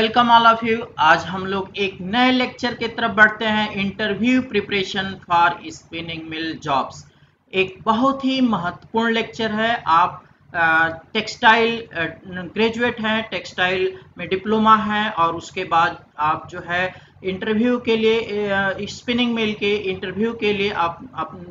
Welcome all of you. आज हम लोग एक नए लेक्चर की तरफ बढ़ते हैं। Interview preparation for spinning mill jobs एक बहुत ही महत्वपूर्ण लेक्चर है। आप टेक्सटाइल ग्रेजुएट हैं, टेक्सटाइल में डिप्लोमा है और उसके बाद आप जो है इंटरव्यू के लिए स्पिनिंग मिल के इंटरव्यू के लिए आप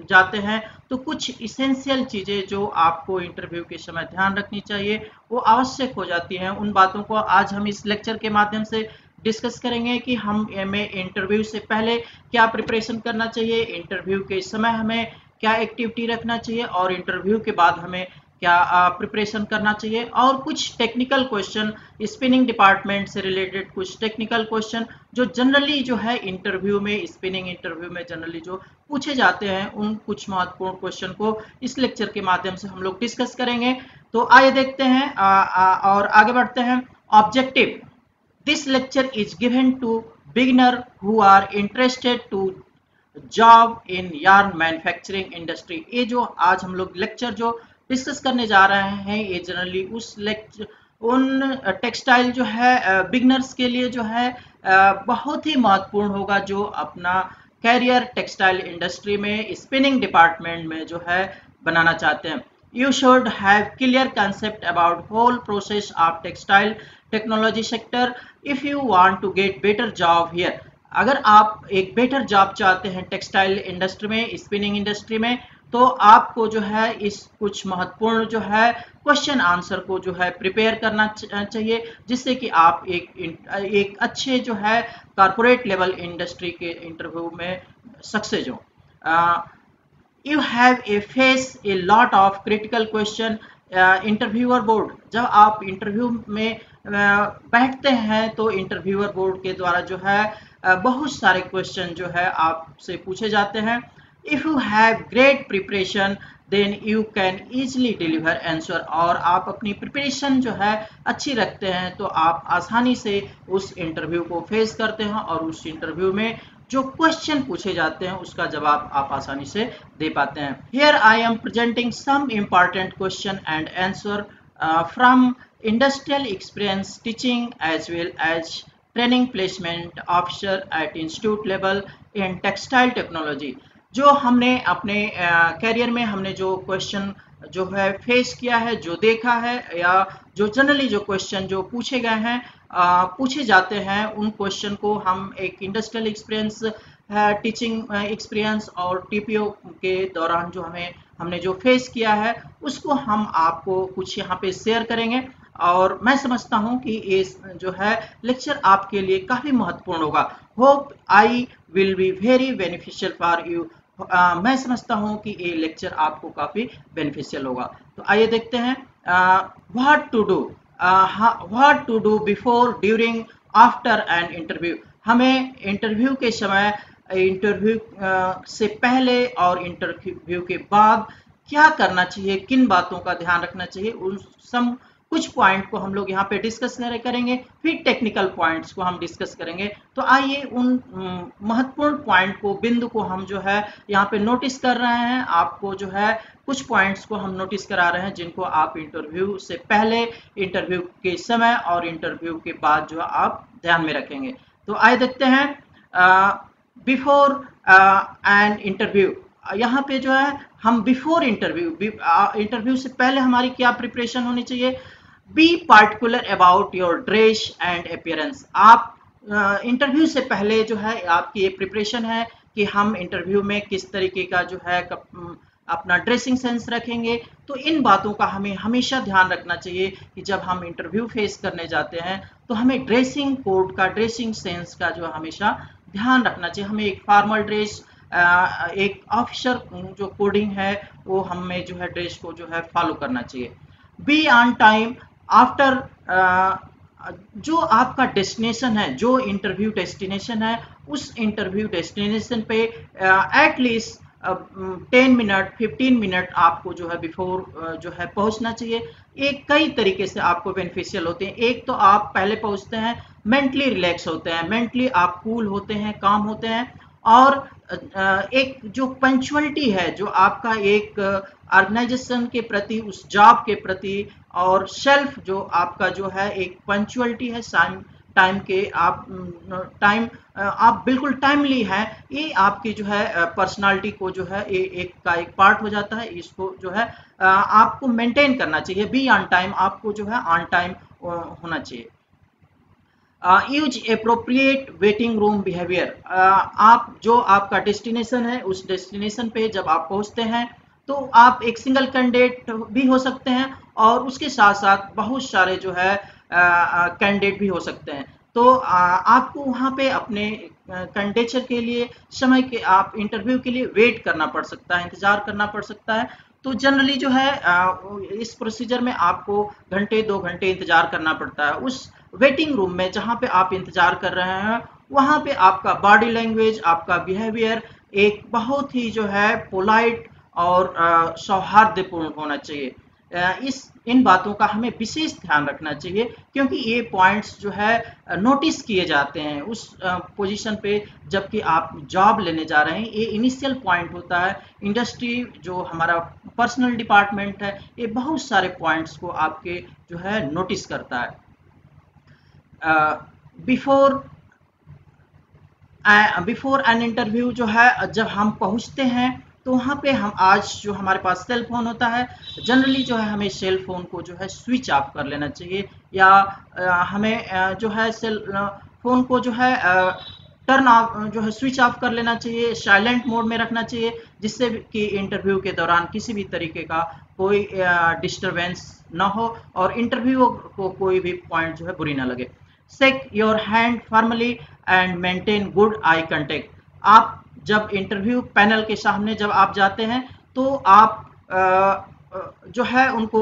जाते हैं। तो कुछ इसेंशियल चीज़ें जो आपको इंटरव्यू के समय ध्यान रखनी चाहिए वो आवश्यक हो जाती हैं। उन बातों को आज हम इस लेक्चर के माध्यम से डिस्कस करेंगे कि हमें इंटरव्यू से पहले क्या प्रिपरेशन करना चाहिए, इंटरव्यू के समय हमें क्या एक्टिविटी रखना चाहिए और इंटरव्यू के बाद हमें क्या प्रिपरेशन करना चाहिए। और कुछ टेक्निकल क्वेश्चन स्पिनिंग डिपार्टमेंट से रिलेटेड, कुछ टेक्निकल क्वेश्चन जो जनरली जो है इंटरव्यू में, स्पिनिंग इंटरव्यू में जनरली जो पूछे जाते हैं, उन कुछ महत्वपूर्ण क्वेश्चन को इस लेक्चर के माध्यम से हम लोग डिस्कस करेंगे। तो आइए देखते हैं और आगे बढ़ते हैं। Objective: this lecture is given to beginner who are interested to job in yarn manufacturing industry. ये जो आज हम लोग लेक्चर जो डिस्कस करने जा रहे हैं, ये जनरली उस लेक्चर उन टेक्सटाइल जो है बिगनर्स के लिए जो है बहुत ही महत्वपूर्ण होगा, जो अपना कैरियर टेक्सटाइल इंडस्ट्री में स्पिनिंग डिपार्टमेंट में जो है बनाना चाहते हैं। You should have clear concept about whole process of textile technology sector if you want to get better job here। अगर आप एक बेटर जॉब चाहते हैं टेक्सटाइल इंडस्ट्री में, स्पिनिंग इंडस्ट्री में, तो आपको जो है इस कुछ महत्वपूर्ण जो है क्वेश्चन आंसर को जो है प्रिपेयर करना चाहिए, जिससे कि आप एक अच्छे जो है कॉर्पोरेट लेवल इंडस्ट्री के इंटरव्यू में सक्सेस हो। You have a face a lot of critical question interviewer board. जब आप इंटरव्यू में बैठते हैं तो इंटरव्यूअर बोर्ड के द्वारा जो है बहुत सारे क्वेश्चन जो है आपसे पूछे जाते हैं। If you have great preparation then you can easily deliver answer. और आप अपनी प्रिपरेशन जो है अच्छी रखते हैं तो आप आसानी से उस इंटरव्यू को फेस करते हैं और उस इंटरव्यू में जो क्वेश्चन पूछे जाते हैं उसका जवाब आप आसानी से दे पाते हैं। Here I am presenting some important question and answer from industrial experience teaching as well as training placement officer at institute level in textile technology. जो हमने अपने कैरियर में हमने जो क्वेश्चन जो है फेस किया है, जो देखा है, या जो जनरली जो क्वेश्चन जो पूछे गए हैं पूछे जाते हैं, उन क्वेश्चन को हम एक इंडस्ट्रियल एक्सपीरियंस, टीचिंग एक्सपीरियंस और टीपीओ के दौरान जो हमने जो फेस किया है उसको हम आपको कुछ यहाँ पे शेयर करेंगे। और मैं समझता हूँ कि ये जो है लेक्चर आपके लिए काफ़ी महत्वपूर्ण होगा। Hope I will be very beneficial for you. मैं समझता हूँ कि ये लेक्चर आपको काफ़ी बेनिफिशियल होगा। तो आइए देखते हैं what to do before, during, after an interview. हमें इंटरव्यू के समय, इंटरव्यू से पहले और इंटरव्यू के बाद क्या करना चाहिए, किन बातों का ध्यान रखना चाहिए, उन कुछ पॉइंट को हम लोग यहाँ पे डिस्कस करेंगे। फिर टेक्निकल पॉइंट्स को हम डिस्कस करेंगे। तो आइए उन महत्वपूर्ण पॉइंट को, बिंदु को हम जो है यहाँ पे नोटिस कर रहे हैं। आपको जो है कुछ पॉइंट्स को हम नोटिस करा रहे हैं जिनको आप इंटरव्यू से पहले, इंटरव्यू के समय और इंटरव्यू के बाद जो आप ध्यान में रखेंगे। तो आइए देखते हैं बिफोर एंड इंटरव्यू। यहाँ पे जो है हम बिफोर इंटरव्यू से पहले हमारी क्या प्रिपरेशन होनी चाहिए। Be particular about your dress and appearance. आप इंटरव्यू से पहले जो है आपकी ये प्रिपरेशन है कि हम इंटरव्यू में किस तरीके का जो है अपना ड्रेसिंग सेंस रखेंगे। तो इन बातों का हमें हमेशा ध्यान रखना चाहिए कि जब हम इंटरव्यू फेस करने जाते हैं तो हमें ड्रेसिंग कोड का, ड्रेसिंग सेंस का जो हमेशा ध्यान रखना चाहिए। हमें एक फॉर्मल ड्रेस, एक ऑफिसर जो कोडिंग है वो हमें जो है ड्रेस को जो है फॉलो करना चाहिए। बी ऑन टाइम आफ्टर, जो आपका डेस्टिनेशन है, जो इंटरव्यू डेस्टिनेशन है, उस इंटरव्यू डेस्टिनेशन पे एटलीस्ट 10 मिनट 15 मिनट आपको जो है बिफोर जो है पहुंचना चाहिए। एक कई तरीके से आपको बेनिफिशियल होते हैं। एक तो आप पहले पहुंचते हैं, मेंटली रिलैक्स होते हैं, मेंटली आप कूल होते हैं, काम होते हैं। और एक जो पंक्चुअलिटी है, जो आपका एक ऑर्गेनाइजेशन के प्रति, उस जॉब के प्रति, और सेल्फ जो आपका जो है एक पंक्चुअलिटी है, टाइम के आप बिल्कुल टाइमली हैं, ये आपकी जो है पर्सनालिटी को जो है ये एक का एक पार्ट हो जाता है। इसको जो है आपको मेंटेन करना चाहिए, बी ऑन टाइम, आपको जो है ऑन टाइम होना चाहिए। Use appropriate waiting room behaviour. आप जो आपका डेस्टिनेशन है, उस डेस्टिनेशन पे जब आप पहुंचते हैं तो आप एक सिंगल कैंडिडेट भी हो सकते हैं और उसके साथ साथ बहुत सारे जो है कैंडिडेट भी हो सकते हैं। तो आपको वहाँ पे अपने कैंडिडेचर के लिए समय के आप इंटरव्यू के लिए वेट करना पड़ सकता है, इंतजार करना पड़ सकता है। तो जनरली जो है इस प्रोसीजर में आपको घंटे 2 घंटे इंतजार करना पड़ता है। उस वेटिंग रूम में जहाँ पे आप इंतजार कर रहे हैं, वहाँ पे आपका बॉडी लैंग्वेज, आपका बिहेवियर एक बहुत ही जो है पोलाइट और सौहार्दपूर्ण होना चाहिए। इस इन बातों का हमें विशेष ध्यान रखना चाहिए, क्योंकि ये पॉइंट्स जो है नोटिस किए जाते हैं उस पोजीशन पे जबकि आप जॉब लेने जा रहे हैं। ये इनिशियल पॉइंट होता है। इंडस्ट्री जो हमारा पर्सनल डिपार्टमेंट है, ये बहुत सारे पॉइंट्स को आपके जो है नोटिस करता है। बिफोर बिफोर एन इंटरव्यू जो है जब हम पहुंचते हैं तो वहाँ पे हम आज जो हमारे पास सेल फोन होता है, जनरली जो है हमें सेल फोन को जो है स्विच ऑफ कर लेना चाहिए, या हमें जो है सेल फोन को जो है टर्न ऑफ जो है स्विच ऑफ कर लेना चाहिए, साइलेंट मोड में रखना चाहिए, जिससे कि इंटरव्यू के दौरान किसी भी तरीके का कोई डिस्टरबेंस ना हो और इंटरव्यू को कोई भी पॉइंट जो है बुरी ना लगे। Shake your hand formally and maintain good eye contact. आप जब इंटरव्यू पैनल के सामने जब आप जाते हैं तो आप जो है उनको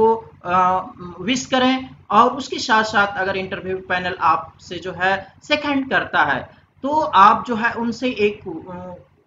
विश करें, और उसके साथ साथ अगर इंटरव्यू पैनल आपसे जो है सेकंड करता है तो आप जो है उनसे एक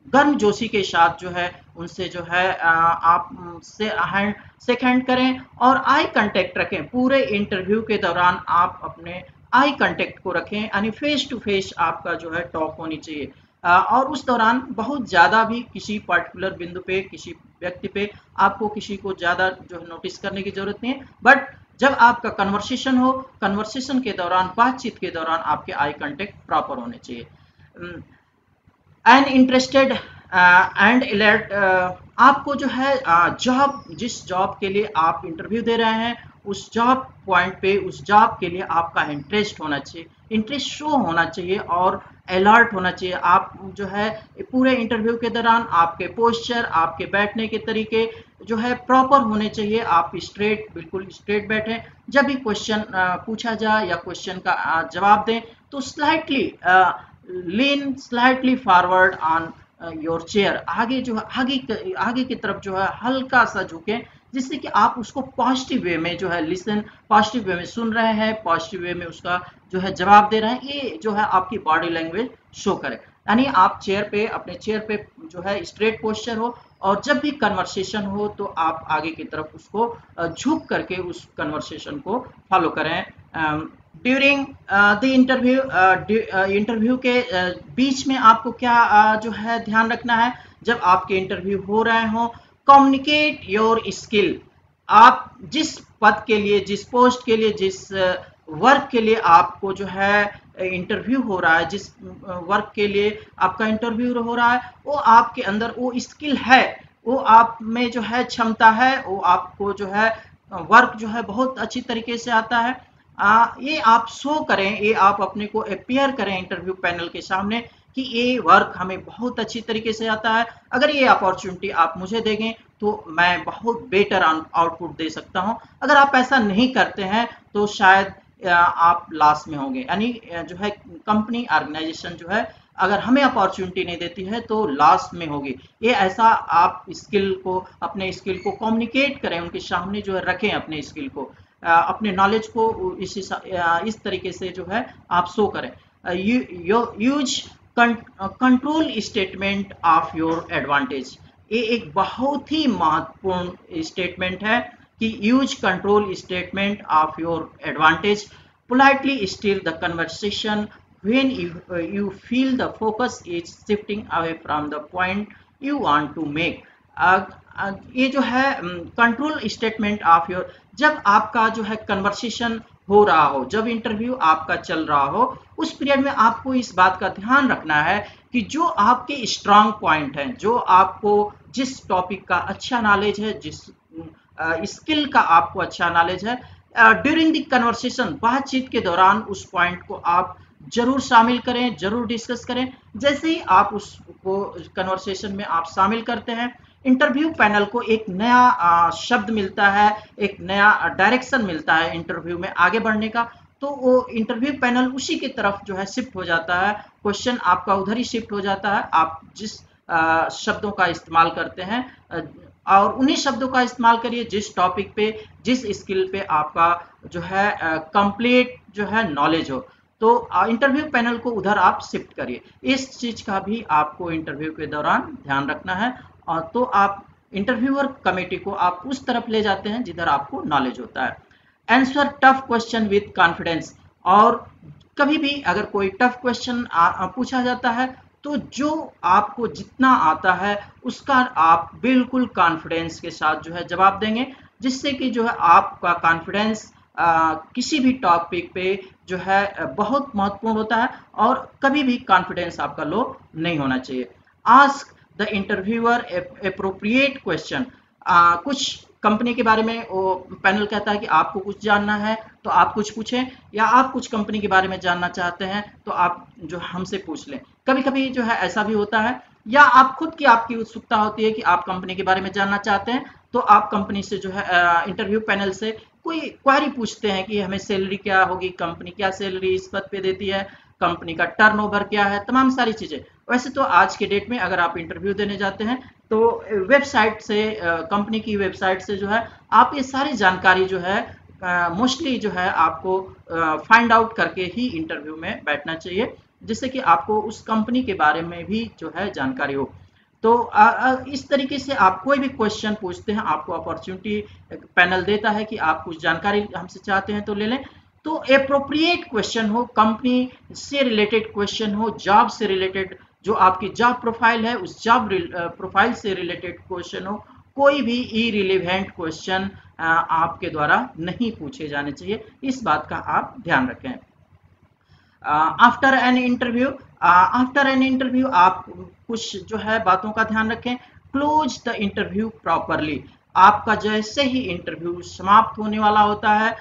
गर्म जोशी के साथ जो है उनसे जो है आप से हैंड सेकंड करें और आई कांटेक्ट रखें। पूरे इंटरव्यू के दौरान आप अपने आई कांटेक्ट को रखें, यानी फेस टू फेस आपका जो है टॉक होनी चाहिए। और उस दौरान बहुत ज़्यादा भी किसी पर्टिकुलर बिंदु पे किसी व्यक्ति पे आपको किसी को ज़्यादा जो है नोटिस करने की ज़रूरत नहीं है। बट जब आपका कन्वर्सेशन हो, कन्वर्सेशन के दौरान, बातचीत के दौरान आपके आई कांटेक्ट प्रॉपर होने चाहिए। And interested and alert. आपको जो है जॉब, जिस जॉब के लिए आप इंटरव्यू दे रहे हैं, उस जॉब पॉइंट पे उस जॉब के लिए आपका इंटरेस्ट होना चाहिए, इंटरेस्ट शो होना चाहिए और अलर्ट होना चाहिए। आप जो है पूरे इंटरव्यू के दौरान आपके पोस्चर, आपके बैठने के तरीके जो है प्रॉपर होने चाहिए। आप स्ट्रेट, बिल्कुल स्ट्रेट बैठें। जब भी क्वेश्चन पूछा जाए या क्वेश्चन का जवाब दें तो slightly lean slightly forward on your chair. आगे जो है आगे की तरफ जो है हल्का सा झुकें, जिससे कि आप उसको पॉजिटिव वे में जो है लिसन, पॉजिटिव वे में सुन रहे हैं, पॉजिटिव वे में उसका जो है जवाब दे रहे हैं। ये जो है आपकी बॉडी लैंग्वेज शो करे, यानी आप चेयर पे, अपने चेयर पे जो है स्ट्रेट पोस्चर हो, और जब भी कन्वर्सेशन हो तो आप आगे की तरफ उसको झुक करके उस कन्वर्सेशन को फॉलो करें। ड्यूरिंग द इंटरव्यू के बीच में आपको क्या जो है ध्यान रखना है जब आपके इंटरव्यू हो रहे हों? Communicate your skill. आप जिस पद के लिए, जिस पोस्ट के लिए, जिस वर्क के लिए आपको जो है इंटरव्यू हो रहा है, जिस वर्क के लिए आपका इंटरव्यू हो रहा है, वो आपके अंदर वो स्किल है, वो आप में जो है क्षमता है, वो आपको जो है वर्क जो है बहुत अच्छी तरीके से आता है। ये आप शो करें, ये आप अपने को अपियर करें इंटरव्यू पैनल के सामने कि ये वर्क हमें बहुत अच्छी तरीके से आता है। अगर ये अपॉर्चुनिटी आप मुझे देंगे तो मैं बहुत बेटर आउटपुट दे सकता हूँ। अगर आप ऐसा नहीं करते हैं तो शायद आप लास्ट में होंगे, यानी जो है कंपनी, ऑर्गेनाइजेशन जो है अगर हमें अपॉर्चुनिटी नहीं देती है तो लास्ट में होगी। ये ऐसा आप स्किल को, अपने स्किल को कम्युनिकेट करें, उनके सामने जो है रखें अपने स्किल को, अपने नॉलेज को इस तरीके से जो है आप शो करें। Use control statement of your advantage. ये एक बहुत ही महत्वपूर्ण स्टेटमेंट है कि use control statement of your advantage, politely stir the conversation when you feel the focus is shifting away from the point you want to make। ये जो है control statement of your, जब आपका जो है कन्वर्सेशन हो रहा हो, जब इंटरव्यू आपका चल रहा हो, उस पीरियड में आपको इस बात का ध्यान रखना है कि जो आपके स्ट्रांग पॉइंट हैं, जो आपको जिस टॉपिक का अच्छा नॉलेज है, जिस स्किल का आपको अच्छा नॉलेज है, ड्यूरिंग द कन्वर्सेशन, बातचीत के दौरान उस पॉइंट को आप जरूर शामिल करें, जरूर डिस्कस करें। जैसे ही आप उसको कन्वर्सेशन में आप शामिल करते हैं, इंटरव्यू पैनल को एक नया शब्द मिलता है, एक नया डायरेक्शन मिलता है इंटरव्यू में आगे बढ़ने का। तो वो इंटरव्यू पैनल उसी की तरफ जो है शिफ्ट हो जाता है, क्वेश्चन आपका उधर ही शिफ्ट हो जाता है। आप जिस शब्दों का इस्तेमाल करते हैं, और उन्हीं शब्दों का इस्तेमाल करिए जिस टॉपिक पे, जिस स्किल पे आपका जो है कंप्लीट जो है नॉलेज हो। तो इंटरव्यू पैनल को उधर आप शिफ्ट करिए। इस चीज का भी आपको इंटरव्यू के दौरान ध्यान रखना है। तो आप इंटरव्यूअर कमेटी को आप उस तरफ ले जाते हैं जिधर आपको नॉलेज होता है। Answer tough question with confidence. और कभी भी अगर कोई टफ क्वेश्चन पूछा जाता है, तो जो आपको जितना आता है उसका आप बिल्कुल कॉन्फिडेंस के साथ जो है जवाब देंगे, जिससे कि जो है आपका कॉन्फिडेंस किसी भी टॉपिक पे जो है बहुत महत्वपूर्ण होता है, और कभी भी कॉन्फिडेंस आपका लो नहीं होना चाहिए। Ask the interviewer appropriate question. कुछ कंपनी के बारे में वो पैनल कहता है कि आपको कुछ जानना है तो आप कुछ पूछें, या आप कुछ कंपनी के बारे में जानना चाहते हैं तो आप जो हमसे पूछ लें। कभी कभी जो है ऐसा भी होता है, या आप खुद की आपकी उत्सुकता होती है कि आप कंपनी के बारे में जानना चाहते हैं, तो आप कंपनी से जो है इंटरव्यू पैनल से कोई क्वेरी पूछते हैं कि हमें सैलरी क्या होगी, कंपनी क्या सैलरी इस पद पे देती है, कंपनी का टर्नओवर क्या है, तमाम सारी चीजें। वैसे तो आज के डेट में अगर आप इंटरव्यू देने जाते हैं तो वेबसाइट से, कंपनी की वेबसाइट से जो है आप ये सारी जानकारी जो है मोस्टली जो है आपको फाइंड आउट करके ही इंटरव्यू में बैठना चाहिए, जिससे कि आपको उस कंपनी के बारे में भी जो है जानकारी हो। तो इस तरीके से आप कोई भी क्वेश्चन पूछते हैं, आपको अपॉर्चुनिटी पैनल देता है कि आप कुछ जानकारी हमसे चाहते हैं तो ले लें। तो अप्रोप्रिएट क्वेश्चन हो, कंपनी से रिलेटेड क्वेश्चन हो, जॉब से रिलेटेड, जो आपकी जॉब प्रोफाइल है उस जॉब प्रोफाइल से रिलेटेड क्वेश्चन हो। कोई भी इरिलेवेंट क्वेश्चन आपके द्वारा नहीं पूछे जाने चाहिए, इस बात का आप ध्यान रखें। आफ्टर एन इंटरव्यू, आप कुछ जो है बातों का ध्यान रखें। Close the interview properly. आपका जैसे ही इंटरव्यू समाप्त होने वाला होता है,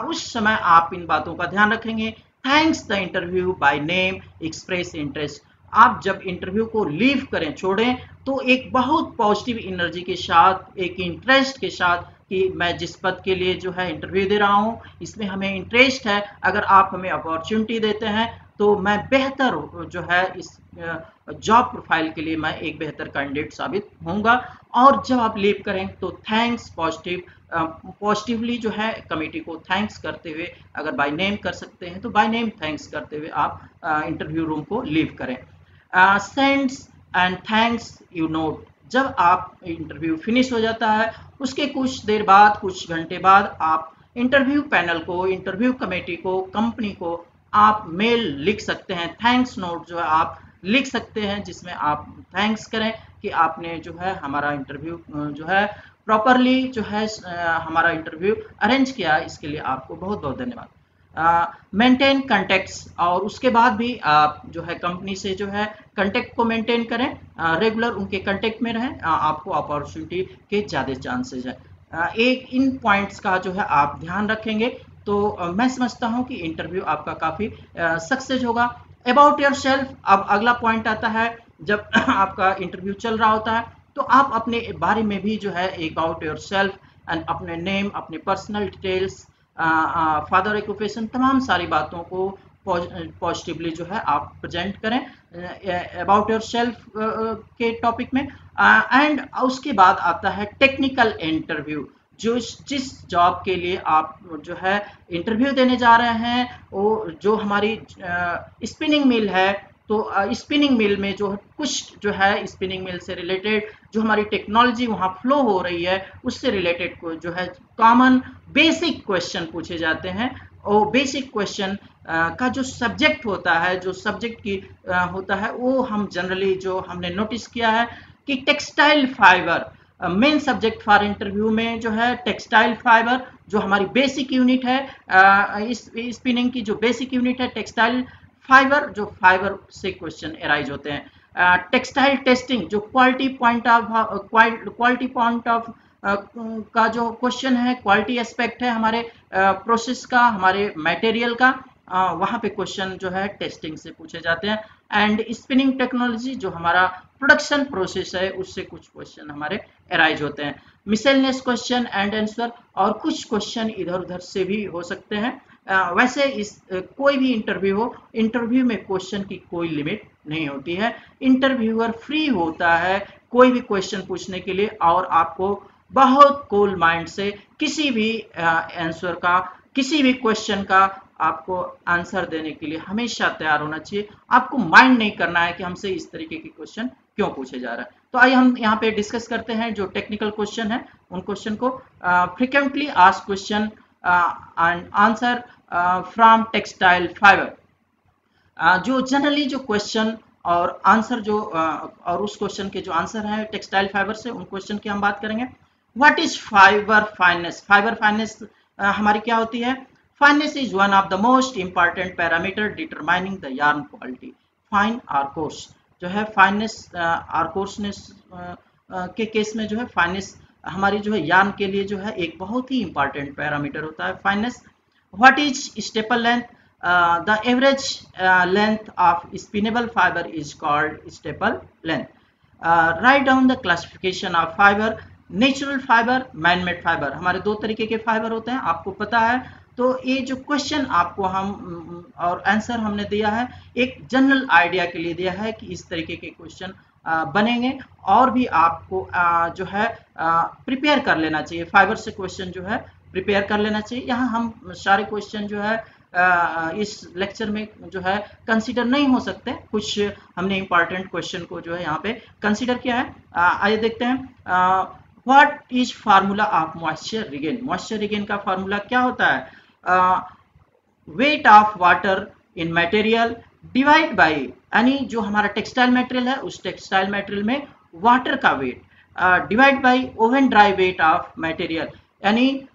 उस समय आप इन बातों का ध्यान रखेंगे। Thanks the interview by name, express interest. आप जब इंटरव्यू को लीव करें, छोड़ें, तो एक बहुत पॉजिटिव एनर्जी के साथ, एक इंटरेस्ट के साथ कि मैं जिस पद के लिए जो है इंटरव्यू दे रहा हूँ, इसमें हमें इंटरेस्ट है, अगर आप हमें अपॉर्चुनिटी देते हैं तो मैं बेहतर जो है इस जॉब प्रोफाइल के लिए मैं एक बेहतर कैंडिडेट साबित होऊंगा। और जब आप लीव करें तो थैंक्स पॉजिटिवली जो है कमेटी को थैंक्स करते हुए, अगर बाय नेम कर सकते हैं तो बाय नेम थैंक्स करते हुए आप इंटरव्यू रूम को लीव करें। Sends and thanks you note. जब आप इंटरव्यू फिनिश हो जाता है, उसके कुछ देर बाद, कुछ घंटे बाद, आप इंटरव्यू पैनल को, इंटरव्यू कमेटी को, कंपनी को आप मेल लिख सकते हैं। थैंक्स नोट जो है आप लिख सकते हैं, जिसमें आप थैंक्स करें कि आपने जो है हमारा इंटरव्यू जो है प्रॉपरली जो है हमारा इंटरव्यू अरेंज किया, इसके लिए आपको बहुत बहुत धन्यवाद। मेंटेन कॉन्टेक्ट्स, और उसके बाद भी आप जो है कंपनी से जो है कॉन्टेक्ट को मेंटेन करें, रेगुलर उनके कॉन्टेक्ट में रहें, आपको अपॉर्चुनिटी के ज़्यादा चांसेज है। एक इन पॉइंट्स का जो है आप ध्यान रखेंगे तो मैं समझता हूं कि इंटरव्यू आपका काफ़ी सक्सेस होगा। अबाउट योर सेल्फ, अब अगला पॉइंट आता है, जब आपका इंटरव्यू चल रहा होता है तो आप अपने बारे में भी जो है अबाउट योर सेल्फ एंड अपने नेम, अपने पर्सनल डिटेल्स, फादर ऑक्यूपेशन, तमाम सारी बातों को पॉजिटिवली जो है आप प्रेजेंट करें अबाउट योर सेल्फ के टॉपिक में। एंड उसके बाद आता है टेक्निकल इंटरव्यू। जो जिस जॉब के लिए आप जो है इंटरव्यू देने जा रहे हैं, वो जो हमारी स्पिनिंग मिल है, तो स्पिनिंग मिल में जो कुछ जो है स्पिनिंग मिल से रिलेटेड जो हमारी टेक्नोलॉजी वहाँ फ्लो हो रही है, उससे रिलेटेड को जो है कॉमन बेसिक क्वेश्चन पूछे जाते हैं। और बेसिक क्वेश्चन का जो सब्जेक्ट होता है, जो सब्जेक्ट की होता है, वो हम जनरली जो हमने नोटिस किया है कि textile fibre, main subject for interview में जो है टेक्सटाइल फाइबर, जो हमारी बेसिक यूनिट है, इस स्पिनिंग की जो बेसिक यूनिट है टेक्सटाइल फाइबर, जो फाइबर से क्वेश्चन एराइज होते हैं। टेक्सटाइल टेस्टिंग जो क्वालिटी पॉइंट ऑफ का जो क्वेश्चन है, क्वालिटी एस्पेक्ट है हमारे प्रोसेस का, हमारे मटेरियल का, वहाँ पे क्वेश्चन जो है टेस्टिंग से पूछे जाते हैं। एंड स्पिनिंग टेक्नोलॉजी जो हमारा प्रोडक्शन प्रोसेस है, उससे कुछ क्वेश्चन हमारे एराइज होते हैं। मिसलेनियस क्वेश्चन एंड आंसर, और कुछ क्वेश्चन इधर उधर से भी हो सकते हैं। वैसे कोई भी इंटरव्यू हो, इंटरव्यू में क्वेश्चन की कोई लिमिट नहीं होती है। इंटरव्यूअर फ्री होता है कोई भी क्वेश्चन पूछने के लिए, और आपको बहुत कूल माइंड से किसी भी आंसर का, किसी भी क्वेश्चन का आपको आंसर देने के लिए हमेशा तैयार होना चाहिए। आपको माइंड नहीं करना है कि हमसे इस तरीके के क्वेश्चन क्यों पूछे जा रहा है। तो आइए हम यहाँ पे डिस्कस करते हैं जो टेक्निकल क्वेश्चन है, उन क्वेश्चन को। Frequently asked question and answer from textile fibre. जो जनरली जो क्वेश्चन और आंसर जो और उस क्वेश्चन के जो आंसर है टेक्सटाइल फाइबर से, उन क्वेश्चन की हम बात करेंगे। What is fibre fineness? Fibre fineness हमारी क्या होती है? Fineness is one of the most important parameter determining the yarn quality. Fine और कोर्स जो है, फाइननेस और कोर्सनेस के केस में जो है फाइननेस हमारी जो है यार्न के लिए जो है एक बहुत ही इंपॉर्टेंट पैरामीटर होता है fineness. What is staple length? The average length of spinnable fiber is called staple length. Write down the classification of fiber. Natural fiber, man-made fiber. हमारे दो तरीके के फाइबर होते हैं, आपको पता है। तो ये जो क्वेश्चन आपको हम और आंसर हमने दिया है, एक जनरल आइडिया के लिए दिया है कि इस तरीके के क्वेश्चन बनेंगे, और भी आपको जो है प्रिपेयर कर लेना चाहिए। फाइबर से क्वेश्चन जो है प्रिपेयर कर लेना चाहिए। यहाँ हम सारे क्वेश्चन जो है इस लेक्चर में जो है कंसीडर नहीं हो सकते, कुछ हमने इंपॉर्टेंट क्वेश्चन को जो है यहाँ पे कंसीडर किया है। आइए देखते हैं। What is formula of moisture regain? Moisture regain का फार्मूला क्या होता है? Weight of water in material divide by, यानी जो हमारा टेक्सटाइल मटेरियल है, उस टेक्सटाइल मटेरियल में वाटर का weight divide by oven dry weight of material, यानी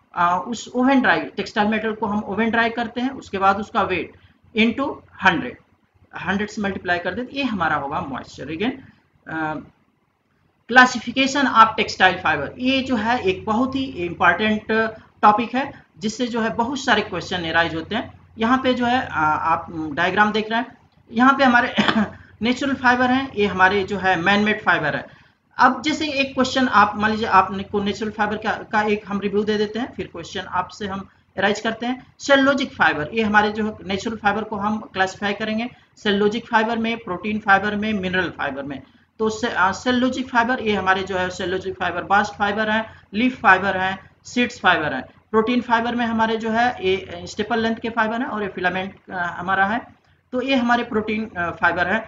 उस ओवन ड्राई टेक्सटाइल मटेरियल को हम ओवन ड्राई करते हैं, उसके बाद उसका वेट इनटू 100 से मल्टीप्लाई कर देते, ये हमारा होगा moisture regain. Classification of textile fibre, ये जो है एक बहुत ही इंपॉर्टेंट टॉपिक है, जिससे जो है बहुत सारे क्वेश्चन एराइज होते हैं। यहाँ पे जो है आप डायग्राम देख रहे हैं, यहाँ पे हमारे नेचुरल फाइबर हैं, ये हमारे जो है मैनमेड फाइबर है। अब जैसे एक क्वेश्चन आप मान लीजिए, आपको नेचुरल फाइबर का एक हम रिव्यू दे देते हैं, फिर क्वेश्चन आपसे हम एराइज करते हैं। सेलुलोजिक फाइबर, ये हमारे जो नेचुरल फाइबर को हम क्लासिफाई करेंगे सेलुलोजिक फाइबर में, प्रोटीन फाइबर में, मिनरल फाइबर में। तो सेलुलोजिक फाइबर ये हमारे जो है सेलुलोजिक फाइबर बास्ट फाइबर है, लीफ फाइबर है, सीड्स फाइबर है। प्रोटीन फाइबर में हमारे जो है ये स्टेपल लेंथ के फाइबर है, और ये फिलामेंट हमारा है, तो ये हमारे प्रोटीन फाइबर है,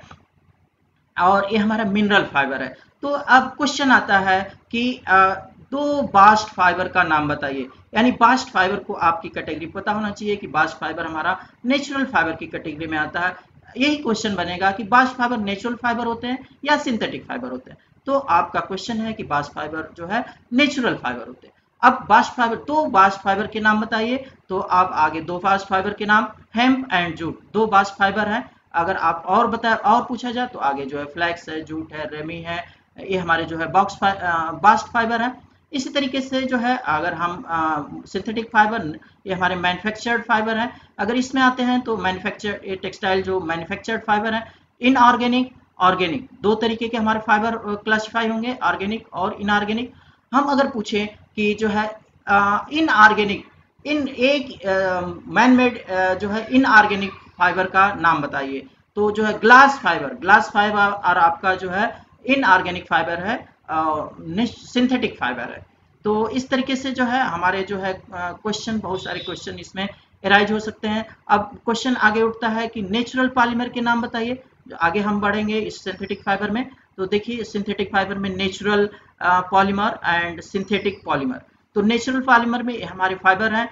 और ये हमारा मिनरल फाइबर है। तो अब क्वेश्चन आता है कि दो बास्ट फाइबर का नाम बताइए, यानी बास्ट फाइबर को आपकी कैटेगरी पता होना चाहिए कि बास्ट फाइबर हमारा नेचुरल फाइबर की कैटेगरी में आता है। यही क्वेश्चन बनेगा कि बास्ट फाइबर नेचुरल फाइबर होते हैं या सिंथेटिक फाइबर होते हैं। तो आपका क्वेश्चन है कि बास्ट फाइबर जो है नेचुरल फाइबर होते हैं। अब बास्ट फाइबर, दो बास्ट फाइबर के नाम बताइए, तो आप आगे दो बास्ट फाइबर के नाम, हेम्प एंड जूट, दो बास्ट फाइबर हैं। अगर आप और और पूछा जाए तो आगे जो है फ्लैक्स है, जूट है, रेमी है, ये हमारे जो है बास्ट फाइबर है। इसी तरीके से जो है अगर हम सिंथेटिक फाइबर, ये हमारे मैन्युफैक्चर्ड फाइबर हैं। अगर इसमें आते हैं तो मैन्युफैक्चर्ड, ये टेक्सटाइल जो मैन्युफैक्चर्ड फाइबर है। इनऑर्गेनिक, ऑर्गेनिक, दो तरीके के हमारे फाइबर क्लासिफाई होंगे, ऑर्गेनिक और इनऑर्गेनिक। हम अगर पूछें कि जो है इनऑर्गेनिक, इन एक मैनमेड जो है इनऑर्गेनिक फाइबर का नाम बताइए, तो जो है ग्लास फाइबर और आपका जो है इनऑर्गेनिक फाइबर है, सिंथेटिक फाइबर है। तो इस तरीके से जो है हमारे जो है क्वेश्चन, बहुत सारे क्वेश्चन इसमें एराइज हो सकते हैं। अब क्वेश्चन आगे उठता है कि नेचुरल पॉलीमर के नाम बताइए। आगे हम बढ़ेंगे इस सिंथेटिक फाइबर में, तो देखिए सिंथेटिक फाइबर में natural polymer and synthetic polymer. तो नेचुरल पॉलीमर में हमारे फाइबर हैं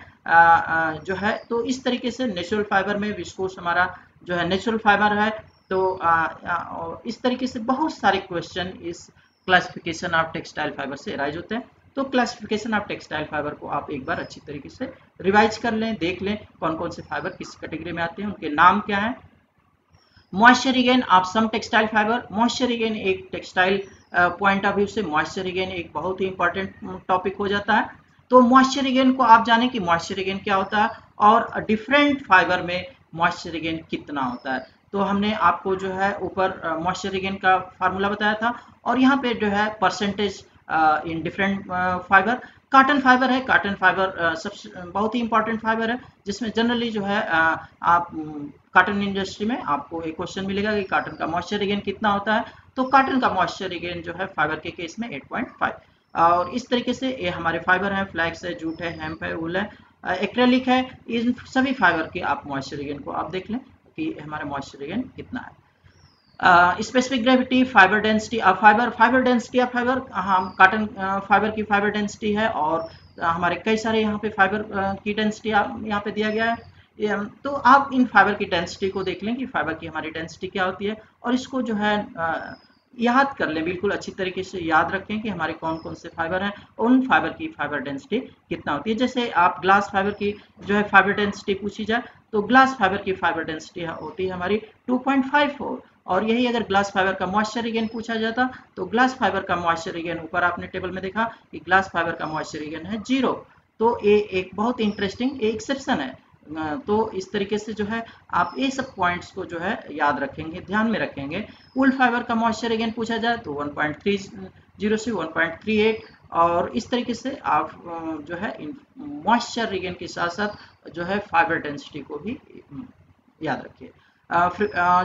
जो है, तो इस तरीके से नेचुरल फाइबर में विस्कोस हमारा जो है नेचुरल फाइबर है। तो इस तरीके से बहुत सारे क्वेश्चन इस क्लासिफिकेशन ऑफ टेक्सटाइल फाइबर से राइज होते हैं। तो क्लासिफिकेशन ऑफ टेक्सटाइल फाइबर को आप एक बार अच्छी तरीके से रिवाइज कर लें, देख लें कौन कौन से फाइबर किस कैटेगरी में आते हैं, उनके नाम क्या है। Moisture regain of some textile fibre. Moisture regain एक टेक्सटाइल पॉइंट ऑफ व्यू से मॉइस्चर रिगेन एक बहुत ही इंपॉर्टेंट टॉपिक हो जाता है। तो मॉइस्चर रिगेन को आप जानें कि मॉइस्चर रिगेन क्या होता है और डिफरेंट फाइबर में मॉइस्चर रिगेन कितना होता है। तो हमने आपको जो है ऊपर मॉइस्चर रिगेन का फार्मूला बताया था और यहाँ पे जो है percentage in different fibre. Cotton fibre है, कॉटन फाइबर सबसे बहुत ही इंपॉर्टेंट फाइबर है जिसमें जनरली जो है आप कॉटन इंडस्ट्री में आपको एक क्वेश्चन मिलेगा कि कॉटन का मॉइस्चर रिगेन कितना होता है। तो कॉटन का मॉइस्चर रिगेन जो है फाइबर के केस में 8.5। और इस तरीके से ये हमारे फाइबर हैं, फ्लैक्स है, जूट है, हेम्प है, वूल है, एक्रेलिक है। इन सभी फाइबर के आप मॉइस्चर रिगेन को आप देख लें कि हमारा मॉइस्चर रिगेन कितना है। Specific gravity, fibre density of fibre. Fibre density of fibre, हम कॉटन फाइबर की फाइबर डेंसिटी है और हमारे कई सारे यहाँ पे फाइबर की डेंसिटी यहाँ पे दिया गया है। तो आप इन फाइबर की डेंसिटी को देख लें कि फाइबर की हमारी डेंसिटी क्या होती है और इसको जो है याद कर लें, बिल्कुल अच्छी तरीके से याद रखें कि हमारे कौन कौन से फाइबर हैं, उन फाइबर की फाइबर डेंसिटी कितना होती है। जैसे आप ग्लास फाइबर की जो है फाइबर डेंसिटी पूछी जाए तो ग्लास फाइबर की फाइबर डेंसिटी होती है हमारी 2.54 और यही अगर ग्लास फाइबर का मॉइस्चर रिगेन पूछा जाता तो ग्लास फाइबर का मॉइस्चर रिगेन ऊपर आपने टेबल में देखा कि ग्लास फाइबर का मॉइस्चर रिगेन है 0। तो ये एक बहुत इंटरेस्टिंग एक्सेप्शन है। तो इस तरीके से जो है आप ये सब पॉइंट्स को जो है याद रखेंगे, ध्यान में रखेंगे। वूल फाइबर का मॉइस्चर रिगेन पूछा जाए तो 1.30 से 1.38 और इस तरीके से आप जो है मॉइस्चर रिगेन के साथ साथ जो है फाइबर डेंसिटी को भी याद रखिए।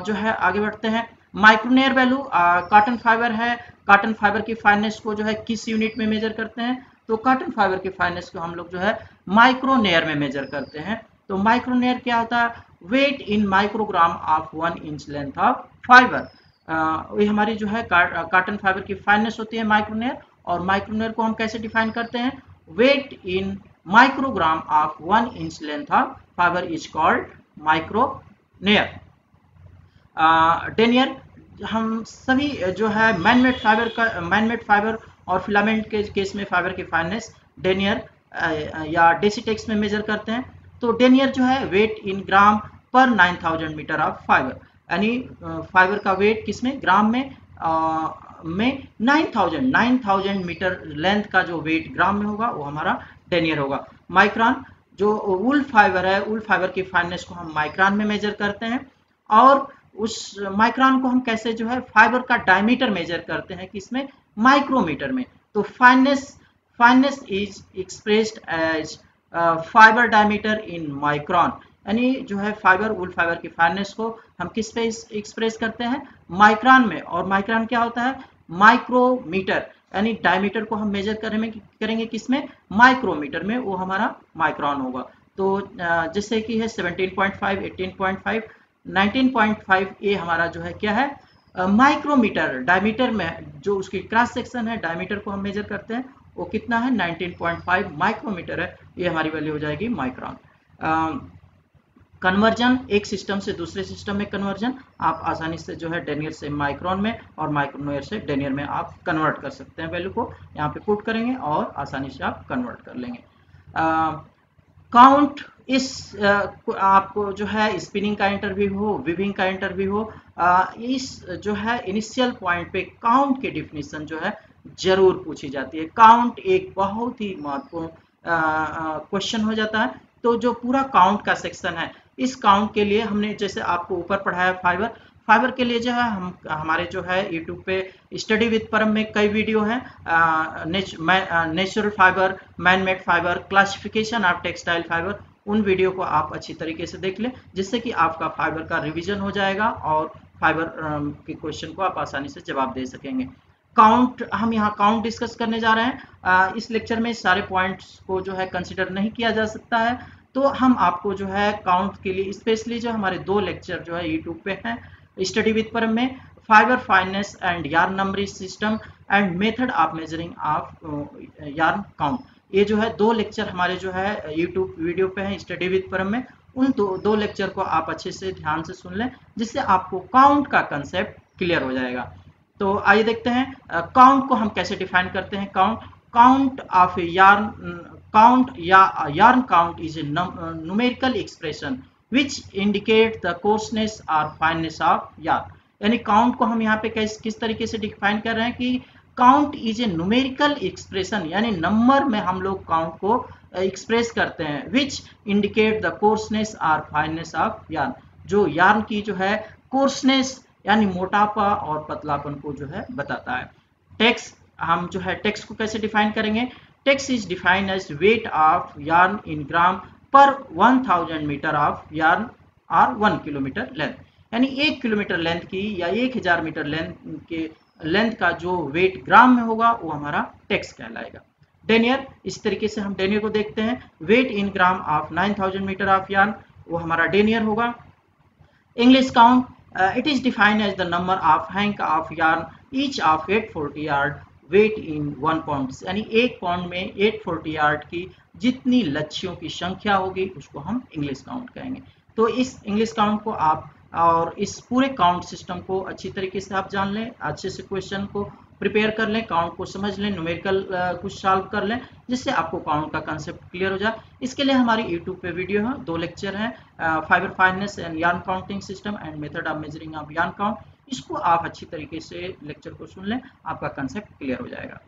जो है आगे बढ़ते हैं। माइक्रोनेयर वैल्यू, कॉटन फाइबर है, कॉटन फाइबर की फाइननेस को जो है किस यूनिट में मेजर करते हैं? तो कॉटन फाइबर की फाइननेस को हम लोग जो है माइक्रोनेयर में मेजर करते हैं। तो माइक्रोनेयर क्या होता है? Weight in microgram of 1 inch length of fibre. ये हमारी जो है कॉटन फाइबर की फाइननेस होती है माइक्रोनेयर। और माइक्रोनेयर को हम कैसे डिफाइन करते हैं? Weight in microgram of 1 inch length of fibre is called micronaire. Denier, हम सभी जो है मैनमेड फाइबर और फिलामेंट के केस में फाइबर की फाइननेस डेनियर या डेसीटेक्स में मेजर करते हैं। तो डेनियर जो है वेट इन ग्राम पर 9000 मीटर ऑफ फाइबर, यानी फाइबर का वेट किसमें? ग्राम में 9000 मीटर लेंथ का जो वेट ग्राम में होगा वो हमारा डेनियर होगा। माइक्रोन, जो वूल फाइबर है, वूल फाइबर की फाइननेस को हम माइक्रोन में मेजर करते हैं। और उस माइक्रोन को हम कैसे जो है फाइबर का डायमीटर मेजर करते हैं किसमें? माइक्रोमीटर में। तो fineness is expressed as fibre diameter in micron, यानी जो है फाइबर वूल फाइबर की फाइननेस को हम किस पे एक्सप्रेस करते हैं? माइक्रोन में। और माइक्रोन क्या होता है? माइक्रोमीटर, यानी डायमीटर को हम मेजर करेंगे किसमें? माइक्रोमीटर में, वो हमारा माइक्रोन होगा। तो जैसे कि है 17.5, 18.5, 19.5, ये हमारा जो है क्या है? माइक्रोमीटर। डायमीटर में जो उसकी क्रॉस सेक्शन है डायमीटर को हम मेजर करते हैं वो कितना है? 19.5 माइक्रोमीटर है। ये हमारी वैल्यू हो जाएगी माइक्रोन। कन्वर्जन, एक सिस्टम से दूसरे सिस्टम में कन्वर्जन, आप आसानी से जो है डेनियर से माइक्रोन में और माइक्रोनेयर से डेनियर में आप कन्वर्ट कर सकते हैं। वैल्यू को यहाँ पे पुट करेंगे और आसानी से आप कन्वर्ट कर लेंगे। काउंट, इस आपको जो है स्पिनिंग का इंटरव्यू हो, विविंग का इंटरव्यू हो, इस जो है इनिशियल पॉइंट पे काउंट की डिफिनीशन जो है जरूर पूछी जाती है। काउंट एक बहुत ही महत्वपूर्ण क्वेश्चन हो जाता है। तो जो पूरा काउंट का सेक्शन है, इस काउंट के लिए हमने जैसे आपको ऊपर पढ़ाया फाइबर के लिए जो है हमारे जो है यूट्यूब पे स्टडी विद परम में कई वीडियो हैं। Natural fibre, manmade fibre, classification of textile fibre, उन वीडियो को आप अच्छी तरीके से देख लें जिससे कि आपका फाइबर का रिवीजन हो जाएगा और फाइबर के क्वेश्चन को आप आसानी से जवाब दे सकेंगे। काउंट, हम यहाँ काउंट डिस्कस करने जा रहे हैं। इस लेक्चर में सारे पॉइंट्स को जो है कंसिडर नहीं किया जा सकता है, तो हम आपको जो है काउंट के लिए स्पेशली जो हमारे 2 लेक्चर जो है यूट्यूब पे हैं स्टडी विद परम में, fibre fineness and yarn numbering system and method of measuring of yarn count, ये जो है 2 लेक्चर हमारे जो है यूट्यूब वीडियो पे हैं स्टडी विद परम में। उन दो लेक्चर को आप अच्छे से ध्यान से सुन लें जिससे आपको काउंट का कंसेप्ट क्लियर हो जाएगा। तो आइए देखते हैं काउंट को हम कैसे डिफाइन करते हैं। count of a yarn count is a numerical expression which indicate the coarseness or fineness of yarn. यानी काउंट को हम यहाँ पे किस तरीके से डिफाइन कर रहे हैं कि count is a numerical expression, यानी नंबर में हम लोग काउंट को एक्सप्रेस करते हैं, विच इंडिकेट द कोर्सनेस और फाइननेस ऑफ यार्न, जो यार्न की जो है कोर्सनेस यानी मोटापा और पतलापन को जो है बताता है. टेक्स, हम जो है टेक्स को कैसे डिफाइन करेंगे? Tex is defined as weight of yarn in gram per 1000 metre of yarn और 1 किलोमीटर लेंथ, यानी 1 किलोमीटर लेंथ की या 1000 मीटर लेंथ का जो वेट ग्राम में होगा वो हमारा टेक्स कहलाएगा. डेनियर, इस तरीके से हम डेनियर को देखते हैं. Weight in gram of 9000 metre of yarn, वो हमारा डेनियर होगा. English count, it is defined as the number of hank of yarn each of 840 yard weight in 1 pound, यानी 1 पाउंड में 840 यार्ड की जितनी लच्छियों की संख्या होगी उसको हम इंग्लिश काउंट कहेंगे. तो इस इंग्लिश काउंट को आप और इस पूरे काउंट सिस्टम को अच्छी तरीके से आप जान लें, अच्छे से क्वेश्चन को प्रिपेयर कर लें, काउंट को समझ लें, न्यूमेरिकल कुछ सॉल्व कर लें, जिससे आपको काउंट का कंसेप्ट क्लियर हो जाए. इसके लिए हमारी यूट्यूब पे वीडियो है, 2 लेक्चर हैं, fibre fineness and yarn counting system and method of measuring of yarn count. इसको आप अच्छी तरीके से लेक्चर को सुन लें, आपका कंसेप्ट क्लियर हो जाएगा.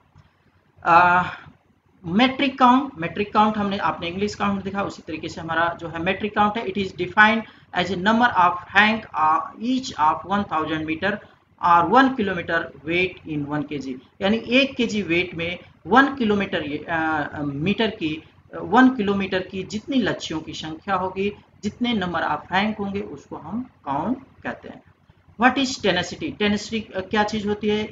मेट्रिक काउंट हमने आपने इंग्लिश काउंट देखा, उसी तरीके से हमारा जो है मेट्रिक काउंट है. It is defined as a number of hank each of 1000 metre और 1 किलोमीटर वेट इन 1 kg, यानी 1 kg वेट में 1 किलोमीटर की जितनी लच्छियों की संख्या होगी, जितने नंबर ऑफ हैंक होंगे उसको हम काउंट कहते हैं. What is tenacity? टेनेसिटी क्या चीज होती है,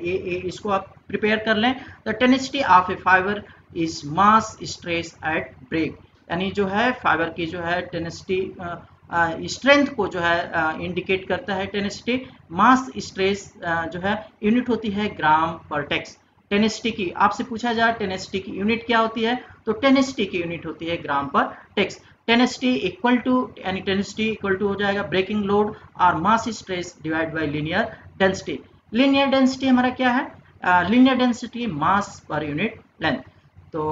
इसको आप प्रिपेयर कर लें. The tenacity of a fibre is mass stress at break, यानी जो है फाइबर की जो है टेनेसिटी स्ट्रेंथ को जो है इंडिकेट करता है. टेनेसिटी मास स्ट्रेस जो है यूनिट होती है ग्राम पर टेक्स. टेनेसिटी की आपसे पूछा जाए टेनेसिटी की यूनिट क्या होती है, तो टेनेसिटी की यूनिट होती है gram per tex. Tenacity equal to, यानी टेनेसिटी इक्वल टू हो जाएगा ब्रेकिंग लोड और mass stress divide by linear density. Linear density हमारा क्या है? लीनियर डेंसिटी मास पर यूनिट लेंथ. तो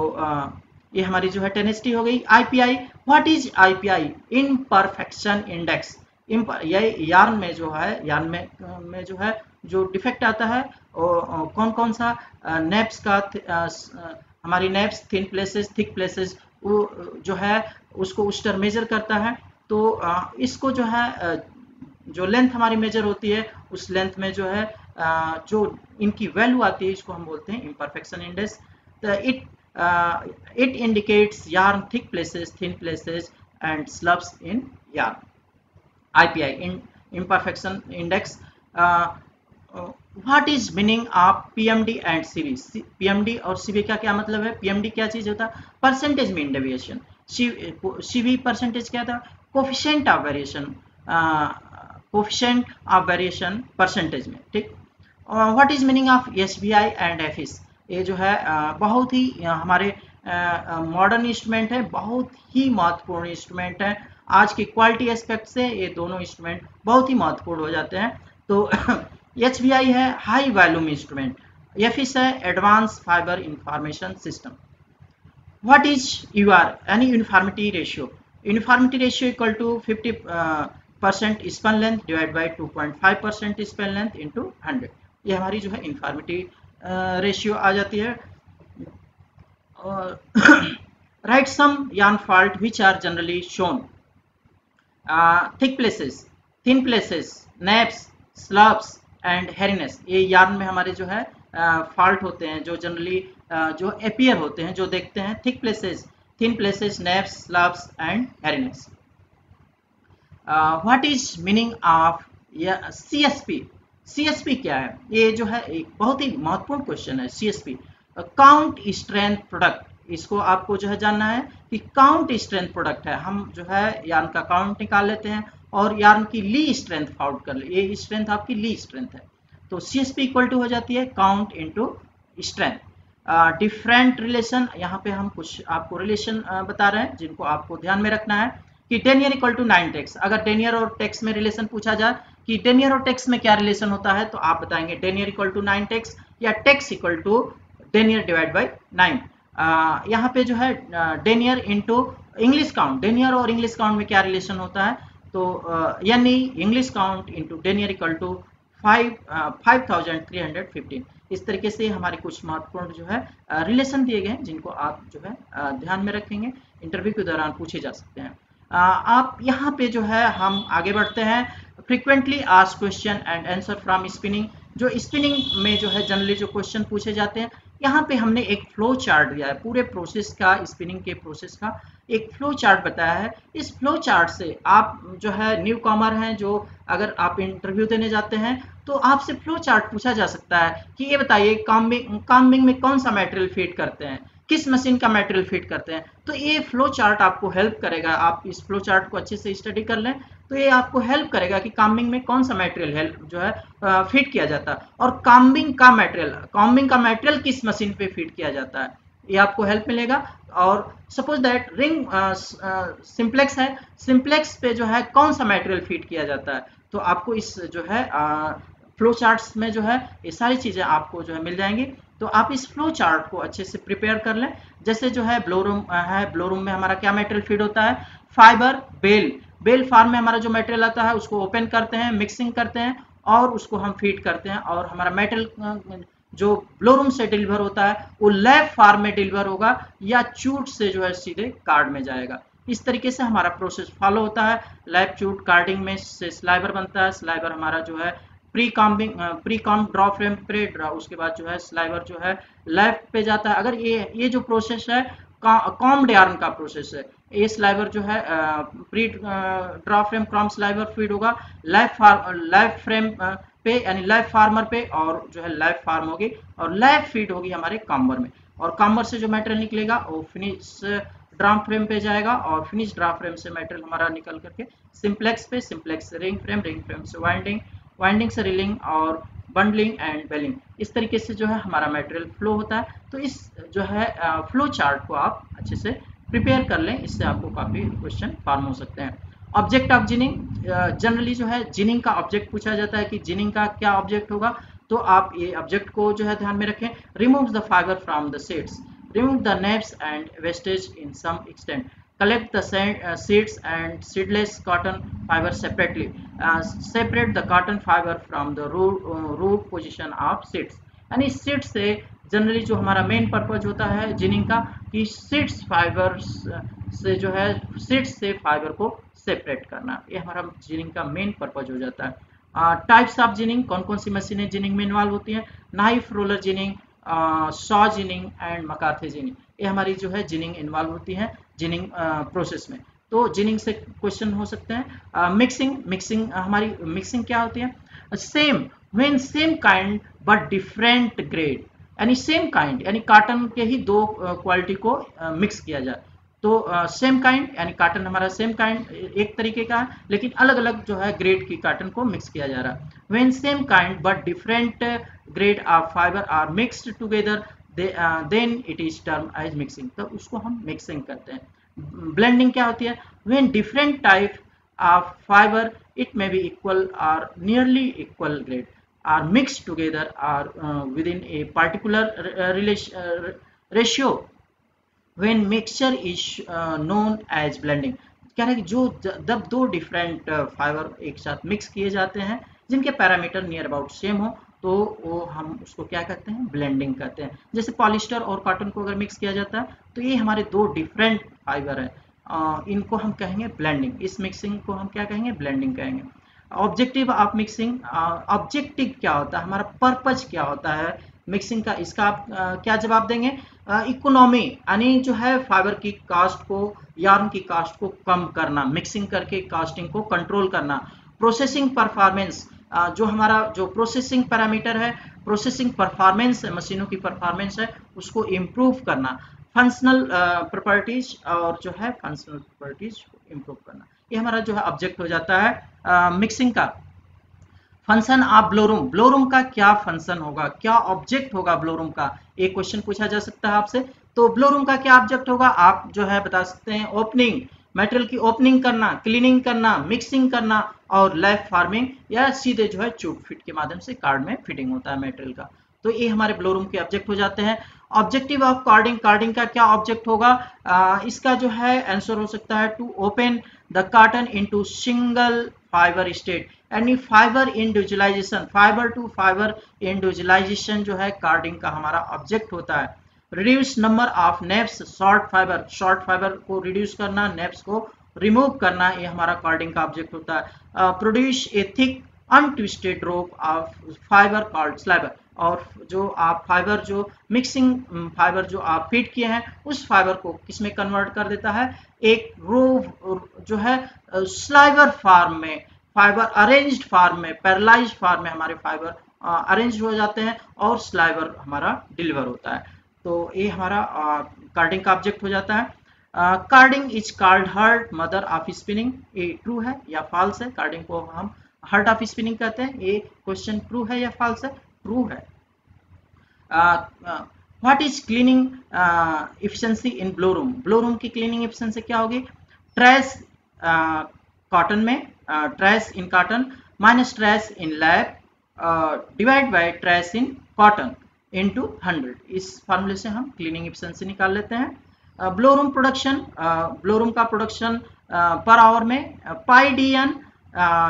ये हमारी जो है टेनेसिटी हो गई. IPI, what is IPI? Imperfection index. ये यार्न में जो है, यार्न में जो है जो डिफेक्ट आता है और कौन कौन सा, नेप्स का, हमारी neps, thin places, thick places, वो जो है उसको उस्टर मेजर करता है. तो इसको जो है जो लेंथ हमारी मेजर होती है, उस लेंथ में जो है जो इनकी वैल्यू आती है, इसको हम बोलते हैं imperfection index. It indicates yarn thick places, thin places and slumps in yarn. IPI, imperfection index. What is meaning of PMD and CV? PMD और CV का क्या मतलब है? PMD क्या चीज होता है? Percentage mean deviation. CV percentage क्या था? Coefficient of variation, coefficient of variation percentage में. ठीक. What is meaning of SBI and FIS? ये जो है बहुत ही हमारे मॉडर्न इंस्ट्रूमेंट है, बहुत ही महत्वपूर्ण इंस्ट्रूमेंट है. आज की क्वालिटी एस्पेक्ट से ये दोनों इंस्ट्रूमेंट बहुत ही महत्वपूर्ण हो जाते हैं. तो HBI है हाई वॉल्यूम इंस्ट्रूमेंट, FIS है advance fibre information system. What is UR, यानी uniformity ratio? Uniformity ratio equal to 50% span length divide by 2.5% span length into 100. ये हमारी जो है यूनिफॉर्मिटी रेशियो आ जाती है. Write some yarn fault which are generally shown. Thick places, thin places, neps, slubs and hairiness. ये yarn में हमारे जो है फॉल्ट होते हैं, जो जनरली जो अपीयर होते हैं, जो देखते हैं. Thick places, thin places, neps, slubs and hairiness. What is meaning of CSP? CSP क्या है? ये जो है एक बहुत ही महत्वपूर्ण क्वेश्चन है. CSP, count strength product. इसको आपको जो है जानना है कि काउंट स्ट्रेंथ प्रोडक्ट है. हम जो है यार्न का काउंट निकाल लेते हैं और यार्न की ली स्ट्रेंथ फाउंड कर ले. ये स्ट्रेंथ आपकी ली स्ट्रेंथ है. तो CSP इक्वल टू हो जाती है count into strength. Different relation, यहाँ पे हम कुछ आपको रिलेशन बता रहे हैं जिनको आपको ध्यान में रखना है. कि डेनियर इक्वल टू 9 टेक्स. अगर डेनियर और टेक्स में रिलेशन पूछा जाए कि डेनियर और टेक्स में क्या रिलेशन होता है, तो आप बताएंगे डेनियर इक्वल टू 9 टेक्स या tex equal to denier divide by 9। यहाँ पे जो है denier into English count, denier और इंग्लिश काउंट में क्या रिलेशन होता है, तो यानी English count into denier equal to 5315। इस तरीके से हमारे कुछ महत्वपूर्ण जो है रिलेशन दिए गए हैं जिनको आप जो है ध्यान में रखेंगे, इंटरव्यू के दौरान पूछे जा सकते हैं। आप यहाँ पे जो है हम आगे बढ़ते हैं, frequently asked question and answer from spinning. जो स्पिनिंग में जो है जनरली जो क्वेश्चन पूछे जाते हैं, यहाँ पे हमने एक फ्लो चार्ट दिया है, पूरे प्रोसेस का, स्पिनिंग के प्रोसेस का एक फ्लो चार्ट बताया है। इस फ्लो चार्ट से आप जो है न्यू कॉमर हैं, जो अगर आप इंटरव्यू देने जाते हैं तो आपसे फ्लो चार्ट पूछा जा सकता है कि ये बताइए कॉम्बिंग में कौन सा मटेरियल फीड करते हैं, किस मशीन का मटेरियल फीड करते हैं। तो ये फ्लो चार्ट आपको हेल्प करेगा, आप इस फ्लो चार्ट को अच्छे से स्टडी कर लें तो ये आपको हेल्प करेगा कि कॉम्बिंग में कौन सा मटेरियल हेल्प जो है फीड किया जाता है, और कॉम्बिंग का मटेरियल किस मशीन पे फीड किया जाता है, ये आपको हेल्प मिलेगा। और सपोज दैट रिंग सिंप्लेक्स है, सिंप्लेक्स पे जो है कौन सा मटेरियल फीड किया जाता है, तो आपको इस जो है फ्लो चार्ट्स में जो है ये सारी चीज़ें आपको जो है मिल जाएंगी। तो आप इस फ्लो चार्ट को अच्छे से प्रिपेयर कर लें। जैसे जो है ब्लो रूम है, ब्लो रूम में हमारा क्या मटेरियल फीड होता है, फाइबर, बेल फार्म में हमारा जो मटेरियल आता है उसको ओपन करते हैं, मिक्सिंग करते हैं और उसको हम फीड करते हैं, और हमारा मटेरियल जो ब्लो रूम से डिलीवर होता है वो लैब फार्म में डिलीवर होगा या चूट से जो है सीधे कार्ड में जाएगा। इस तरीके से हमारा प्रोसेस फॉलो होता है। लैब चूट कार्डिंग में से स्लाइबर बनता है, स्लाइबर हमारा जो है प्री कॉम ड्रॉ फ्रेम पे, उसके बाद जो है स्लाइबर जो है लैब पे जाता है। अगर ये जो प्रोसेस है कॉम्ड यार्न का प्रोसेस है, ये स्लाइबर जो है pre draw frame from sliver feed होगा लैब फ्रेम पे यानी लैब फार्मर पे, और जो है लैब फार्म होगी और लैब फीड होगी हमारे काम्बर में, और काम्बर से जो मटेरियल निकलेगा वो फिनिश ड्रा फ्रेम पे जाएगा, और फिनिश ड्रा फ्रेम से मटेरियल हमारा निकल करके सिंप्लेक्स पे, सिंप्लेक्स से रिंग फ्रेम से वाइंडिंग से रीलिंग और बंडलिंग एंड बेलिंग। इस तरीके से जो है हमारा मटेरियल फ्लो होता है। तो इस जो है फ्लो चार्ट को आप अच्छे से प्रिपेयर कर लें, इससे आपको काफ़ी क्वेश्चन फॉर्म हो सकते हैं। ऑब्जेक्ट ऑफ जिनिंग, जनरली जो है जिनिंग का ऑब्जेक्ट पूछा जाता है कि जिनिंग का क्या ऑब्जेक्ट होगा, तो आप ये ऑब्जेक्ट को जो है ध्यान में रखें। Remove the fibre from the seeds, remove the naps and wastage in some extent, collect the seeds and seedless cotton fiber separately, separate the cotton fiber from the root position of seeds। यानी seeds से generally जो हमारा main purpose होता है ginning का, कि seeds fibre से जो है सीड्स से फाइबर को सेपरेट करना, ये हमारा जिनिंग का मेन पर्पज हो जाता है। टाइप्स ऑफ जिनिंग, कौन कौन सी मशीनें जिनिंग में इन्वॉल्व होती हैं, knife roller ginning, saw ginning and McCarthy ginning, ये हमारी जो है जिनिंग इन्वॉल्व होती है जिनिंग प्रोसेस में। तो जिनिंग से क्वेश्चन हो सकते हैं। मिक्सिंग हमारी मिक्सिंग क्या होती है, same when same kind but different grade, यानी सेम काइंड यानी कॉटन के ही दो क्वालिटी को मिक्स किया जाए। तो सेम काइंड यानी कॉटन हमारा सेम काइंड एक तरीके का है, लेकिन अलग अलग जो है ग्रेड की कॉटन को मिक्स किया जा रहा है। When same kind but different grade of fibre are mixed together then it is term as mixing, तो उसको हम मिक्सिंग कहते हैं। ब्लेंडिंग क्या होती है, when different type of fibre it may be equal और nearly equal grade are mixed together or within a particular ratio when mixture is known as blending। कह रहे हैं कि जो जब दो डिफरेंट फाइबर एक साथ मिक्स किए जाते हैं जिनके पैरामीटर नियर अबाउट सेम हो, तो वो हम उसको क्या कहते हैं, ब्लेंडिंग कहते हैं। जैसे पॉलिस्टर और कॉटन को अगर मिक्स किया जाता है तो ये हमारे दो डिफरेंट फाइबर है, इनको हम कहेंगे ब्लेंडिंग। इस मिक्सिंग को हम क्या कहेंगे, ब्लेंडिंग कहेंगे। ऑब्जेक्टिव ऑफ मिक्सिंग, ऑब्जेक्टिव क्या होता है, हमारा पर्पज क्या होता है मिक्सिंग का, इसका आप क्या जवाब देंगे, इकोनॉमी यानी जो है फाइबर की कास्ट को, यार्न की कास्ट को कम करना, मिक्सिंग करके कास्टिंग को कंट्रोल करना। प्रोसेसिंग परफॉर्मेंस, जो हमारा जो प्रोसेसिंग पैरामीटर है, प्रोसेसिंग परफॉर्मेंस है, मशीनों की परफॉर्मेंस है, उसको इम्प्रूव करना। फंक्शनल प्रॉपर्टीज, और जो है फंक्शनल प्रॉपर्टीज को इम्प्रूव करना, ये हमारा जो है ऑब्जेक्ट हो जाता है मिक्सिंग का। फंक्शन ऑफ ब्लोरूम, ब्लोरूम का क्या फंक्शन होगा, क्या ऑब्जेक्ट होगा ब्लोरूम का, एक क्वेश्चन पूछा जा सकता है आपसे। तो ब्लोरूम का क्या ऑब्जेक्ट होगा, आप जो है बता सकते हैं, ओपनिंग, मेटेरियल की ओपनिंग करना, क्लीनिंग करना, मिक्सिंग करना, और लैब फार्मिंग, या सीधे जो है चूट फिट के माध्यम से कार्ड में फिटिंग होता है मेटेरियल का। तो ये हमारे ब्लोरूम के ऑब्जेक्ट हो जाते हैं। ऑब्जेक्टिव ऑफ कार्डिंग, कार्डिंग का क्या ऑब्जेक्ट होगा? इसका जो है आंसर हो सकता है to open the carton into single fibre state, यानी fibre individualisation, fibre to fibre individualisation जो है कार्डिंग का हमारा ऑब्जेक्ट होता है। Reduce number of neps, short fibre को रिड्यूस करना, नेप्स को रिमूव करना, ये हमारा कार्डिंग का ऑब्जेक्ट होता है। Produce a thick untwisted rope of fibre called sliver, और जो आप फाइबर जो मिक्सिंग फाइबर जो आप फीड किए हैं उस फाइबर को किसमें कन्वर्ट कर देता है? एक रो जो है स्लाइबर फॉर्म में, फाइबर अरेंज्ड फॉर्म में, पैरालाइज्ड फॉर्म में हमारे फाइबर अरेंज हो जाते हैं और स्लाइबर हमारा डिलीवर होता है। तो ये हमारा कार्डिंग का ऑब्जेक्ट हो जाता है। Carding is called heart mother of spinning, ये ट्रू है या फॉल्स है? कार्डिंग को हम हर्ट ऑफ स्पिनिंग कहते हैं, ये क्वेश्चन ट्रू है या फॉल्स है? ट्रू है। What is cleaning efficiency in blow room? Blow room की क्लीनिंग एफिशिएंसी क्या होगी? ट्रेस कॉटन में, trace in cotton minus trace in lab divide by trace in cotton into 100। इस फार्मूले से हम क्लीनिंग एफिशिएंसी निकाल लेते हैं। Blow room production, blow room का प्रोडक्शन पर आवर में पाई डी एन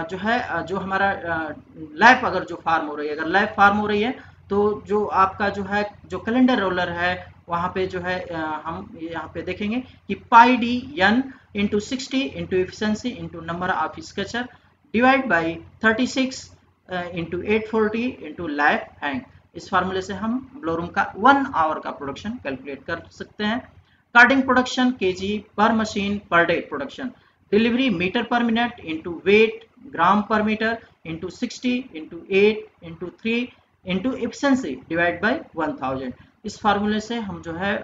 जो है, जो हमारा लैब अगर जो फार्म हो रही है, अगर लैब फार्म हो रही है तो जो आपका जो है जो कैलेंडर रोलर है वहाँ पे जो है हम यहाँ पे देखेंगे कि pi D N into 60 into efficiency into number of स्केचर divide by 36 into 840 into lap hank. इस फार्मूले से हम ब्लो रूम का 1 आवर का प्रोडक्शन कैलकुलेट कर सकते हैं। Carding production KG per machine per day production, delivery metre per minute into weight gram per metre into 60 into 8 into 3 into efficiency divide by 1000। इस फार्मूले से हम जो है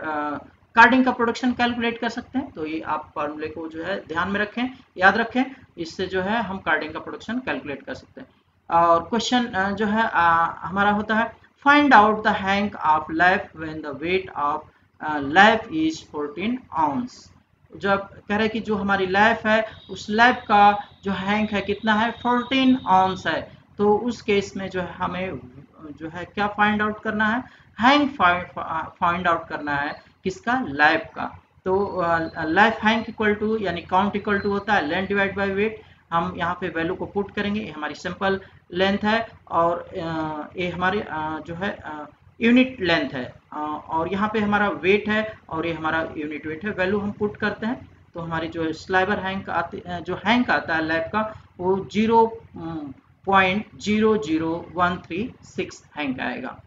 कार्डिंग का प्रोडक्शन कैलकुलेट कर सकते हैं। तो ये आप फार्मूले को जो है ध्यान में रखें, याद रखें, इससे जो है हम कार्डिंग का प्रोडक्शन कैलकुलेट कर सकते हैं। और क्वेश्चन जो है हमारा होता है find out the hang of lap when the weight of lap is 14 ounce. जब कह रहे कि जो हमारी लैप है उस लैप का जो हैंक है कितना है? 14 आउंस है। तो उस केस में जो है हमें जो है क्या फाइंड आउट करना है? हैंक फाइंड आउट करना है किसका? लैप का। तो लैप हैंक इक्वल टू यानी काउंट इक्वल टू होता है लेंथ डिवाइड बाय वेट। हम यहाँ पे वैल्यू को पुट करेंगे, ये हमारी सिंपल लेंथ है और ये हमारे जो है यूनिट लेंथ है, और यहाँ पे हमारा वेट है और ये हमारा यूनिट वेट है। वैल्यू हम पुट करते हैं तो हमारी जो स्लाइबर हैंक आती जो हैंक आता है लैब का वो 0.00136 हैंक आएगा।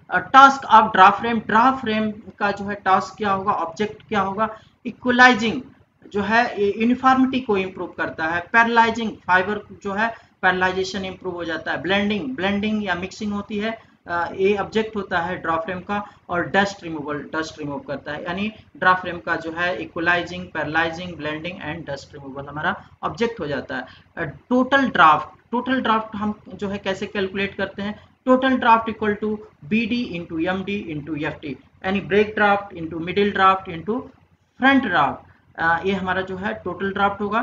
Task of draft frame, draft frame का जो है टास्क क्या होगा? ऑब्जेक्ट क्या होगा? इक्वलाइजिंग जो है यूनिफॉर्मिटी को इंप्रूव करता है। पैरालाइजिंग, फाइबर जो है पैरालाइजेशन इंप्रूव हो जाता है। ब्लेंडिंग, ब्लेंडिंग या मिक्सिंग होती है, ये ऑब्जेक्ट होता है ड्राफ्ट फ्रेम का। और डस्ट रिमूवल, डस्ट रिमूव करता है, यानी ड्राफ्ट फ्रेम का जो है equalising, parallelising, blending and dust removal हमारा ऑब्जेक्ट हो जाता है। टोटल ड्राफ्ट, टोटल ड्राफ्ट हम जो है कैसे कैलकुलेट करते हैं? Total draft equal to B D into M D into F T, यानी break draft into middle draft into front draft, ये हमारा जो है टोटल ड्राफ्ट होगा।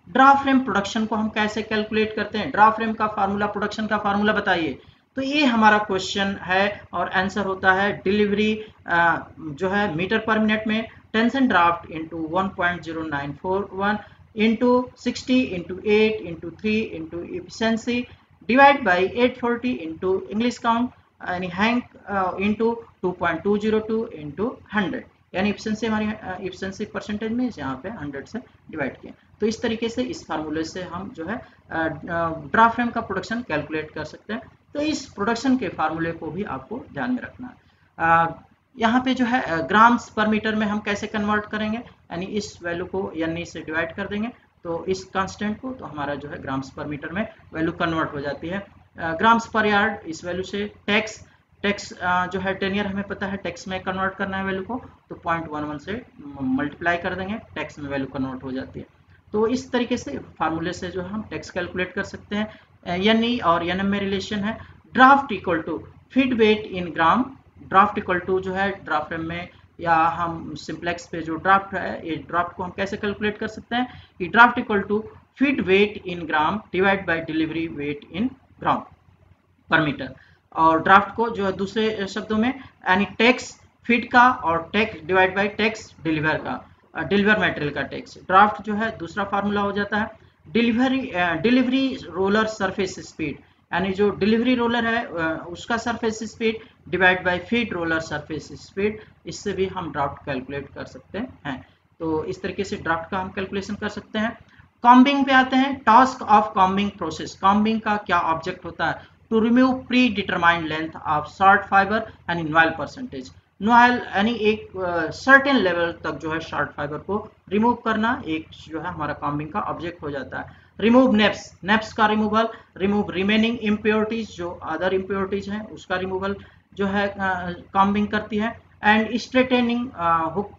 ड्राफ्ट फ्रेम प्रोडक्शन को हम कैसे कैलकुलेट करते हैं? ड्राफ्ट फ्रेम का फार्मूला, प्रोडक्शन का फार्मूला बताइए। तो ये हमारा क्वेश्चन है और आंसर होता है डिलीवरी जो है मीटर पर मिनट में tension draft into 1.0941 into 60 into 8 into 3 into efficiency divide by 840 into English count यानी हैंक इंटू 2.202 इंटू 100, यानी एफिशिएंसी हमारी एफिशिएंसी परसेंटेज में यहाँ पे 100 से डिवाइड किया। तो इस तरीके से इस फार्मूले से हम जो है ड्राफ्ट फ्रेम का प्रोडक्शन कैलकुलेट कर सकते हैं। तो इस प्रोडक्शन के फार्मूले को भी आपको ध्यान में रखना है। यहाँ पे जो है ग्राम्स पर मीटर में हम कैसे कन्वर्ट करेंगे, यानी इस वैल्यू को यानी से डिवाइड कर देंगे तो इस कांस्टेंट को, तो हमारा जो है ग्राम्स पर मीटर में वैल्यू कन्वर्ट हो जाती है। ग्राम्स पर यार्ड, इस वैल्यू से टैक्स जो है 10 ईयर हमें पता है टैक्स में कन्वर्ट करना है वैल्यू को, तो 0.11 से मल्टीप्लाई कर देंगे, टैक्स में वैल्यू कन्वर्ट हो जाती है। तो इस तरीके से फार्मूले से जो हम टैक्स कैलकुलेट कर सकते हैं। एन ई और एन एम में रिलेशन है। Draft equal to feed weight in gram, draft equal to जो है ड्राफ्ट फ्रेम में या हम सिंप्लेक्स पे जो ड्राफ्ट है, ये ड्राफ्ट को हम कैसे कैलकुलेट कर सकते हैं कि draft equal to feed weight in gram divide by delivery weight in gram per metre. और ड्राफ्ट को जो है दूसरे शब्दों में यानी टैक्स फीड का और tax divide by tax deliver का, डिलीवर मटेरियल का टैक्स। ड्राफ्ट जो है दूसरा फार्मूला हो जाता है डिलीवरी रोलर सरफेस स्पीड, यानी जो डिलीवरी रोलर है उसका surface speed divide by feed roller surface speed. इससे भी हम ड्राफ्ट कैलकुलेट कर सकते हैं। तो इस तरीके से ड्राफ्ट का हम कैलकुलेशन कर सकते हैं। कॉम्बिंग पे आते हैं। Task of combing process. Combing का क्या ऑब्जेक्ट होता है? To remove predetermined length of short fibre and noil percentage. Noil यानी एक सर्टेन लेवल तक जो है शॉर्ट फाइबर को रिमूव करना एक जो है हमारा कॉम्बिंग का ऑब्जेक्ट हो जाता है। रिमूव नेप्स, नेप्स का रिमूवल। रिमूव रिमेनिंग इम्प्योरिटीज, जो अदर इम्प्योरिटीज हैं उसका रिमूवल जो है कॉम्बिंग करती है। एंड स्ट्रेटनिंग हुक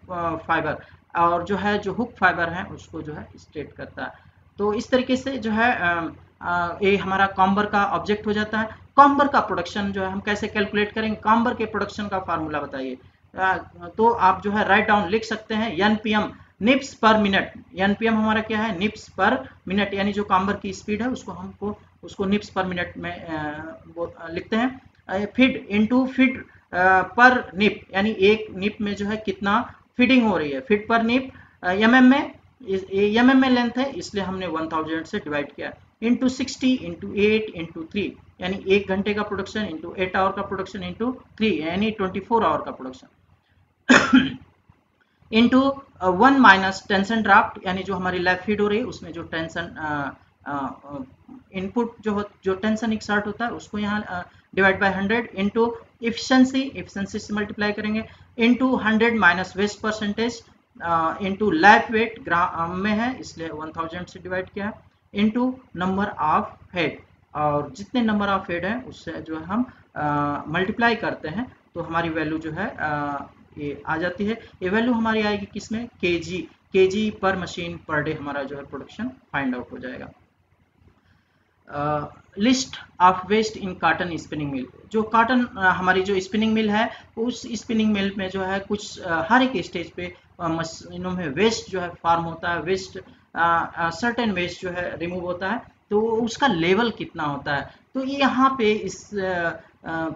फाइबर, और जो है जो हुक फाइबर है उसको जो है स्ट्रेट करता है। तो इस तरीके से जो है ये हमारा कॉम्बर का ऑब्जेक्ट हो जाता है। कॉम्बर का प्रोडक्शन जो है हम कैसे कैलकुलेट करेंगे? कॉम्बर के प्रोडक्शन का फार्मूला बताइए। तो आप जो है राइट डाउन लिख सकते हैं एनपीएम, निप्स पर मिनट। एनपीएम हमारा क्या है? निप्स पर मिनट, यानी जो कॉम्बर की स्पीड है उसको निप्स पर मिनट में लिखते हैं। फीड इनटू फीड पर निप, यानी एक निप में जो है कितना फीडिंग हो रही है। फीड पर निप एमएम में लेंथ है इसलिए हमने 1000 से डिवाइड किया। इंटू 60 इंटू 8 इंटू 3, यानी 1 घंटे का प्रोडक्शन इंटू 8 आवर का प्रोडक्शन इंटू 3, यानी 24 आवर का production. Into 1 minus tension draft, यानी जो हमारी लैब फीड हो रही है उसमें जो टेंशन इनपुट जो टेंशन एक्सर्ट होता है उसको यहाँ डिवाइड बाय 100 इंटू इफिशिएंसी से मल्टीप्लाई करेंगे into 100 minus waste percentage into lap weight gram में है इसलिए 1000 से डिवाइड किया है इंटू नंबर ऑफ हेड, और जितने नंबर ऑफ हेड है उससे जो है हम मल्टीप्लाई करते हैं तो हमारी वैल्यू जो है ये आ जाती है। ये वैल्यू हमारी आएगी किसमें? KG per machine per day हमारा जो है प्रोडक्शन फाइंड आउट हो जाएगा। List of waste in cotton spinning mill. जो कॉटन हमारी जो स्पिनिंग मिल है उस स्पिनिंग मिल में जो है कुछ हर एक स्टेज पे मशीनों में वेस्ट जो है फॉर्म होता है। वेस्ट सर्टेन वेस्ट जो है रिमूव होता है, तो उसका लेवल कितना होता है? तो यहाँ पे इस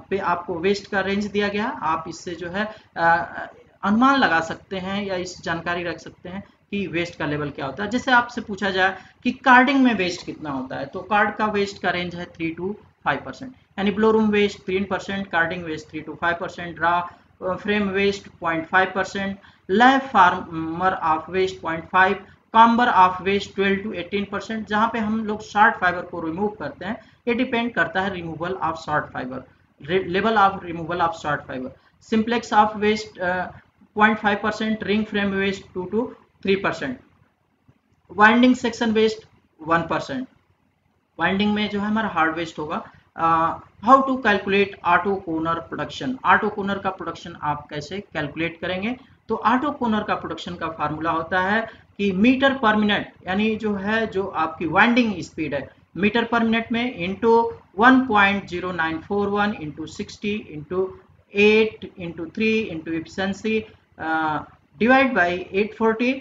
पे आपको वेस्ट का रेंज दिया गया। आप इससे जो है अनुमान लगा सकते हैं या इस जानकारी रख सकते हैं कि वेस्ट का लेवल क्या होता है। जैसे आपसे पूछा जाए कि कार्डिंग में वेस्ट कितना होता है, तो कार्ड का वेस्ट का रेंज है 3 to 5%, यानी blowroom waste 3%, carding waste 3 to 5%, draw frame waste 0.5%, lap former of waste 0.5, comber of waste 12 to 18%। जहाँ पे हम लोग शॉर्ट फाइबर को रिमूव करते हैं ये डिपेंड करता है removal of short fibre, level of removal of short fibre. Simplex of waste 0.5%, ring frame waste 2 to 3%, winding section waste 1%। Winding में जो है हमारा हार्ड वेस्ट होगा। How to calculate auto coner production. Auto coner का production आप कैसे calculate करेंगे? तो ऑटो कोनर का प्रोडक्शन का फार्मूला होता है कि मीटर पर मिनट, यानी जो है जो आपकी वाइंडिंग स्पीड है मीटर पर मिनट में into 1.0941 into 60 into 8 into 3 into efficiency divide by 840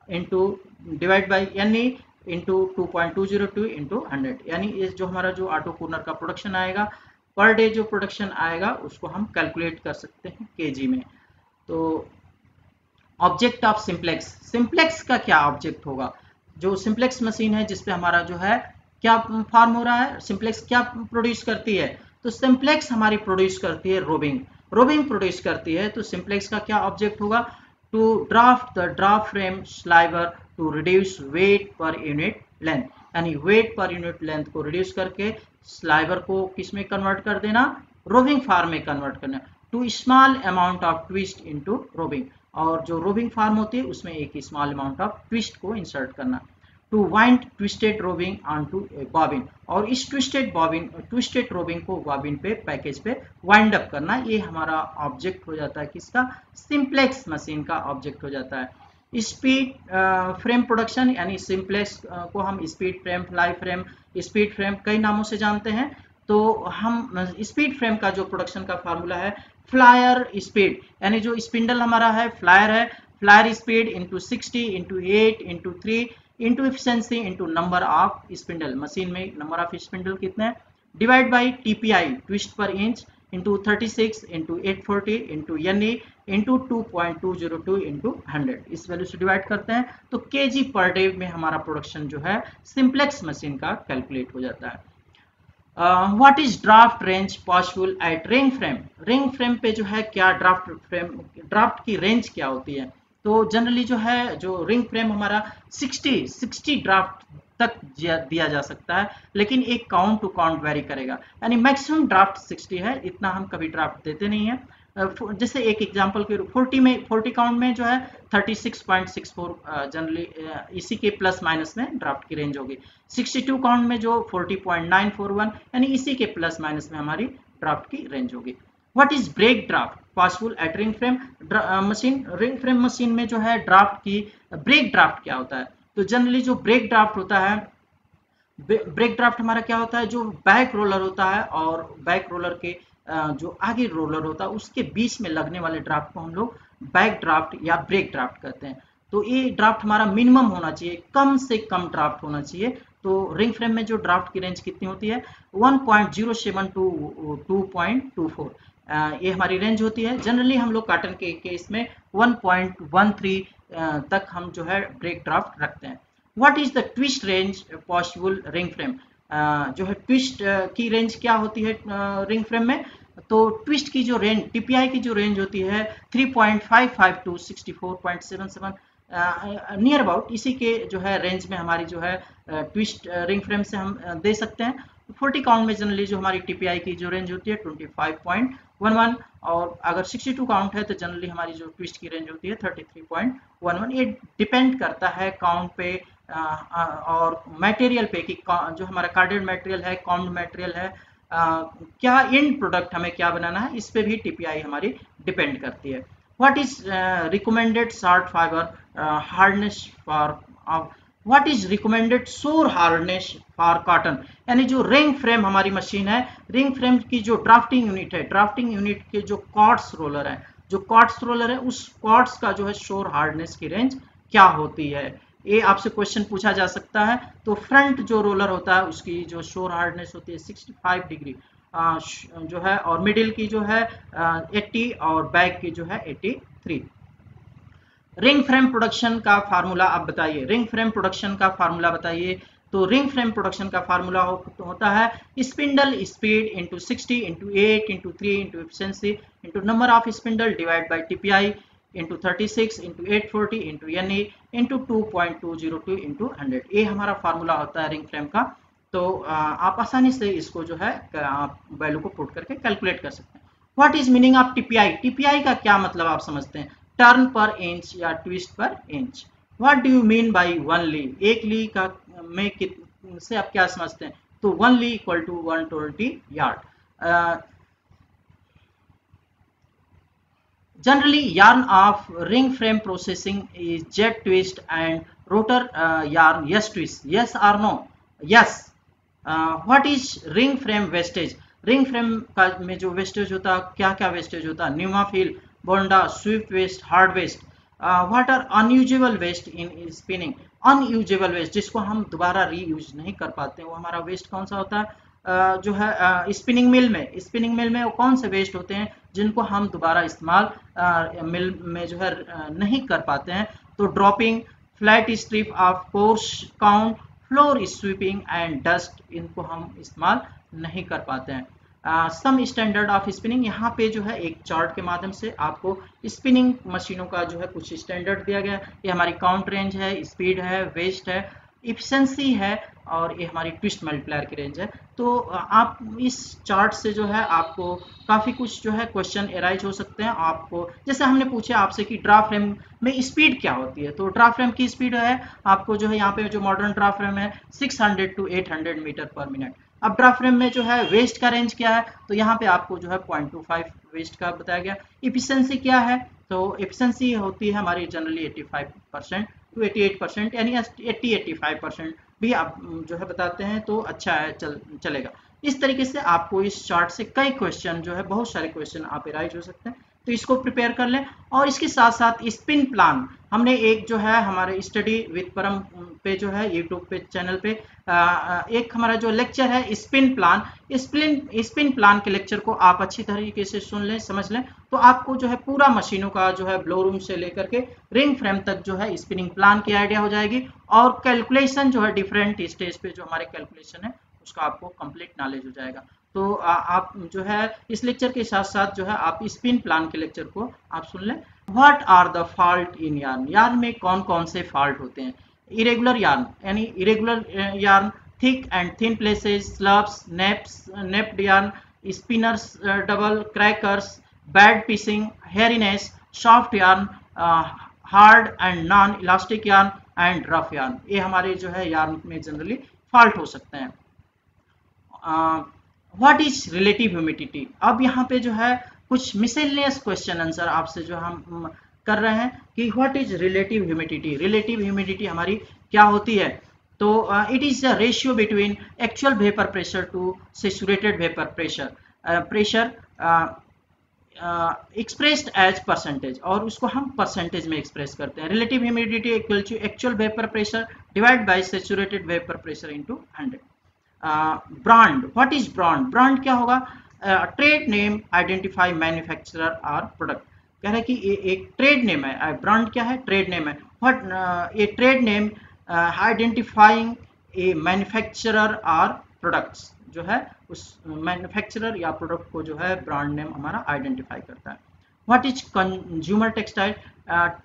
into divide by यानी इंटू 2.202 इंटू 100, यानी ये जो हमारा जो ऑटो कोनर का प्रोडक्शन आएगा पर डे जो प्रोडक्शन आएगा उसको हम कैलकुलेट कर सकते हैं केजी में। तो ऑब्जेक्ट ऑफ सिंप्लेक्स। सिंप्लेक्स का क्या ऑब्जेक्ट होगा? जो सिंप्लेक्स मशीन है जिसपे हमारा जो है क्या फॉर्म हो रहा है, सिंप्लेक्स क्या प्रोड्यूस करती है? तो सिंप्लेक्स हमारी प्रोड्यूस करती है रोबिंग, रोबिंग प्रोड्यूस करती है। तो सिंप्लेक्स का क्या ऑब्जेक्ट होगा? To draft the draft frame sliver to reduce weight per unit length, यानी वेट पर यूनिट लेंथ को रिड्यूस करके स्लाइवर को किस में कन्वर्ट कर देना? रोबिंग फार्म में कन्वर्ट करना। To small amount of twist into roving, और जो रोबिंग फार्म होती है उसमें एक स्मॉल अमाउंट ऑफ ट्विस्ट को इंसर्ट करना। To wind twisted roving on to bobbin, और इस ट्विस्टेड रोबिंग को बॉबिन पे पैकेज पे वाइंड अप करना, ये हमारा ऑब्जेक्ट हो जाता है किसका? सिंप्लेक्स मशीन का ऑब्जेक्ट हो जाता है। स्पीड फ्रेम प्रोडक्शन, यानी सिंप्लेक्स को हम speed frame, fly frame, speed frame कई नामों से जानते हैं। तो हम स्पीड फ्रेम का जो प्रोडक्शन का फार्मूला है फ्लायर स्पीड, यानी जो स्पिंडल हमारा है flyer speed into 60 into 8 into 3 into efficiency into number of spindle. Machine में नंबर ऑफ स्पिंडल कितने हैं? डिवाइड बाई TPI ट्विस्ट पर inch into 36 into 840 into NE into 2.202 into 100, इस वैल्यू से डिवाइड करते हैं तो kg पर डे में हमारा प्रोडक्शन जो है सिंप्लेक्स मशीन का कैलकुलेट हो जाता है। What is draft range possible at ring frame? Ring frame पे जो है क्या ड्राफ्ट की रेंज क्या होती है? तो जनरली जो है जो रिंग फ्रेम हमारा 60 ड्राफ्ट तक दिया जा सकता है, लेकिन एक काउंट टू काउंट वेरी करेगा, यानी मैक्सिमम ड्राफ्ट 60 है, इतना हम कभी ड्राफ्ट देते नहीं है। जैसे एक एग्जांपल के 40 काउंट में जो है 36.64 जनरली इसी के प्लस माइनस में ड्राफ्ट की रेंज होगी। 62 काउंट में जो 40.941 यानी इसी के प्लस माइनस में हमारी ड्राफ्ट की रेंज होगी। What is break draft possible at ring frame machine? Ring frame machine में जो है ड्राफ्ट की ब्रेक ड्राफ्ट क्या होता है? तो जनरली जो ब्रेक ड्राफ्ट होता है, ब्रेक ड्राफ्ट हमारा क्या होता है, जो बैक रोलर होता है और बैक रोलर के जो आगे रोलर होता है उसके बीच में लगने वाले ड्राफ्ट को हम लोग बैक ड्राफ्ट या ब्रेक ड्राफ्ट कहते हैं। तो ये ड्राफ्ट हमारा मिनिमम होना चाहिए, कम से कम ड्राफ्ट होना चाहिए। तो रिंग फ्रेम में जो ड्राफ्ट की रेंज कितनी होती है 1.07 टू 2.24, ये हमारी रेंज होती है। जनरली हम लोग कॉटन के केस में 1.13 तक हम जो है ब्रेक ड्राफ्ट रखते हैं। What is the twist range possible ring frame? जो है ट्विस्ट की रेंज क्या होती है रिंग फ्रेम में? तो ट्विस्ट की जो रेंज TPI की जो रेंज होती है 3.55 टू 64.77 नियर अबाउट, इसी के जो है रेंज में हमारी जो है ट्विस्ट रिंग फ्रेम से हम दे सकते हैं। 40 काउंट में जनरली जो हमारी TPI की जो रेंज होती है 25.11, और अगर 62 काउंट है तो जनरली हमारी जो ट्विस्ट की रेंज होती है 33.11। ये डिपेंड करता है काउंट पे और मटेरियल पे कि जो हमारा कार्डेड मटेरियल है, कॉम्ड मटेरियल है, क्या एंड प्रोडक्ट हमें क्या बनाना है, इस पे भी TPI हमारी डिपेंड करती है। What is recommended short fibre hardness for what is recommended शोर हार्डनेस फॉर कॉटन? यानी जो रिंग फ्रेम हमारी मशीन है, रिंग फ्रेम की जो ड्राफ्टिंग यूनिट है, ड्राफ्टिंग यूनिट के जो कॉर्ड्स रोलर है, जो कॉर्ड्स रोलर है उस कॉर्ड्स का जो है शोर हार्डनेस की रेंज क्या होती है? ये आपसे क्वेश्चन पूछा जा सकता है। तो फ्रंट जो रोलर होता है उसकी जो शोर हार्डनेस होती है 65 डिग्री जो है, और मिडिल की जो है 80 और बैक की जो है 83। रिंग फ्रेम प्रोडक्शन का फार्मूला आप बताइए, रिंग फ्रेम प्रोडक्शन का फार्मूला बताइए। तो रिंग फ्रेम प्रोडक्शन का फार्मूला होता है spindle speed into 60 into 8 into 3 into efficiency into number of spindle divide by TPI into 36 into 840 into NE into 2.202 into 100, ये हमारा फार्मूला होता है रिंग फ्रेम का। तो आप आसानी से इसको जो है आप वैल्यू को पुट करके कैलकुलेट कर सकते हैं। What is meaning of TPI? TPI का क्या मतलब आप समझते हैं? टर्न पर इंच या ट्विस्ट पर inch. What do you mean by 1 ली? एक ली का में से आप क्या समझते हैं? तो 1 lea equal to 120 yard. Generally, yarn of ring frame processing is jet twist and rotor yarn yes twist. Yes or no? Yes. What is ring frame wastage? Ring frame का में जो वेस्टेज होता है, क्या क्या वेस्टेज होता है? Pneumafil, बोंडा, sweep waste, hard waste. What are unusable waste in spinning? Unusable waste जिसको हम दोबारा रीयूज नहीं कर पाते, वो हमारा वेस्ट कौन सा होता है? जो है स्पिनिंग मिल में वो कौन से वेस्ट होते हैं जिनको हम दोबारा इस्तेमाल मिल में जो है नहीं कर पाते हैं? तो dropping, flat strip of course count, floor sweeping and dust, इनको हम इस्तेमाल नहीं कर पाते हैं। सम स्टैंडर्ड ऑफ स्पिनिंग, यहाँ पे जो है एक चार्ट के माध्यम से आपको स्पिनिंग मशीनों का जो है कुछ स्टैंडर्ड दिया गया। ये हमारी काउंट रेंज है, स्पीड है, वेस्ट है, इफिशिएंसी है, और ये हमारी ट्विस्ट मल्टीप्लायर की रेंज है। तो आप इस चार्ट से जो है आपको काफ़ी कुछ जो है क्वेश्चन एराइज हो सकते हैं। आपको जैसे हमने पूछे आपसे कि ड्रा फ्रेम में स्पीड क्या होती है, तो ड्रा फ्रेम की स्पीड है आपको जो है यहाँ पे जो मॉडर्न ड्रा फ्रेम है 600 टू 800 मीटर पर मिनट। अब ड्रा फ्रेम में जो है वेस्ट का रेंज क्या है, तो यहाँ पे आपको जो है 0.25 वेस्ट का बताया गया। इफिशिएंसी क्या है, तो इफिशिएंसी होती है हमारी जनरली 85% टू 88%, यानी 80-85% भी आप जो है बताते हैं तो अच्छा है, चलेगा। इस तरीके से आपको इस चार्ट से कई क्वेश्चन जो है, बहुत सारे क्वेश्चन आप एराइज हो सकते हैं, तो इसको प्रिपेयर कर लें। और इसके साथ साथ स्पिन प्लान हमने एक जो है हमारे स्टडी विद परम पे जो है यूट्यूब पे चैनल पे एक हमारा जो लेक्चर है स्पिन प्लान, स्पिन प्लान के लेक्चर को आप अच्छी तरीके से सुन लें, समझ लें, तो आपको जो है पूरा मशीनों का जो है ब्लो रूम से लेकर के रिंग फ्रेम तक जो है स्पिनिंग प्लान की आइडिया हो जाएगी। और कैलकुलेशन जो है डिफरेंट स्टेज पे जो हमारे कैलकुलेशन है उसका आपको कंप्लीट नॉलेज हो जाएगा। तो आप जो है इस लेक्चर के साथ साथ जो है आप स्पिन प्लान के लेक्चर को आप सुन लें। What are the fault in yarn, yarn में कौन कौन से फॉल्ट होते हैं। इरेगुलर यार्न यानी irregular yarn, thick and thin places, slubs, nepped yarn, spinners double, crackers, bad piecing, hairiness, soft yarn, hard and non elastic yarn and rough yarn. ये हमारे जो है यार्न में जनरली फॉल्ट हो सकते हैं। व्हाट इज रिलेटिव ह्यूमिडिटी, अब यहाँ पे जो है कुछ मिसलेनियस क्वेश्चन आंसर आपसे जो हम कर रहे हैं कि what is relative humidity. Relative humidity हमारी क्या होती है, तो it is the ratio between actual vapour pressure to saturated vapour pressure expressed as percentage, और उसको हम परसेंटेज में एक्सप्रेस करते हैं। Relative humidity equal to actual vapour pressure divide by saturated vapour pressure into 100। Brand, what is brand, brand क्या होगा, trade name identify manufacturer और product. कह रहे हैं कि ये एक ट्रेड नेम है, ब्रांड क्या है, ट्रेड नेम है। व्हाट ये ट्रेड नेम आइडेंटिफाइंग ए मैन्युफैक्चरर और प्रोडक्ट्स, जो है उस मैन्युफैक्चरर या प्रोडक्ट को जो है ब्रांड नेम हमारा आइडेंटिफाई करता है। What is consumer textile,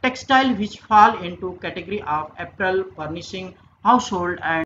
textile which fall into category of apparel, furnishing, house hold and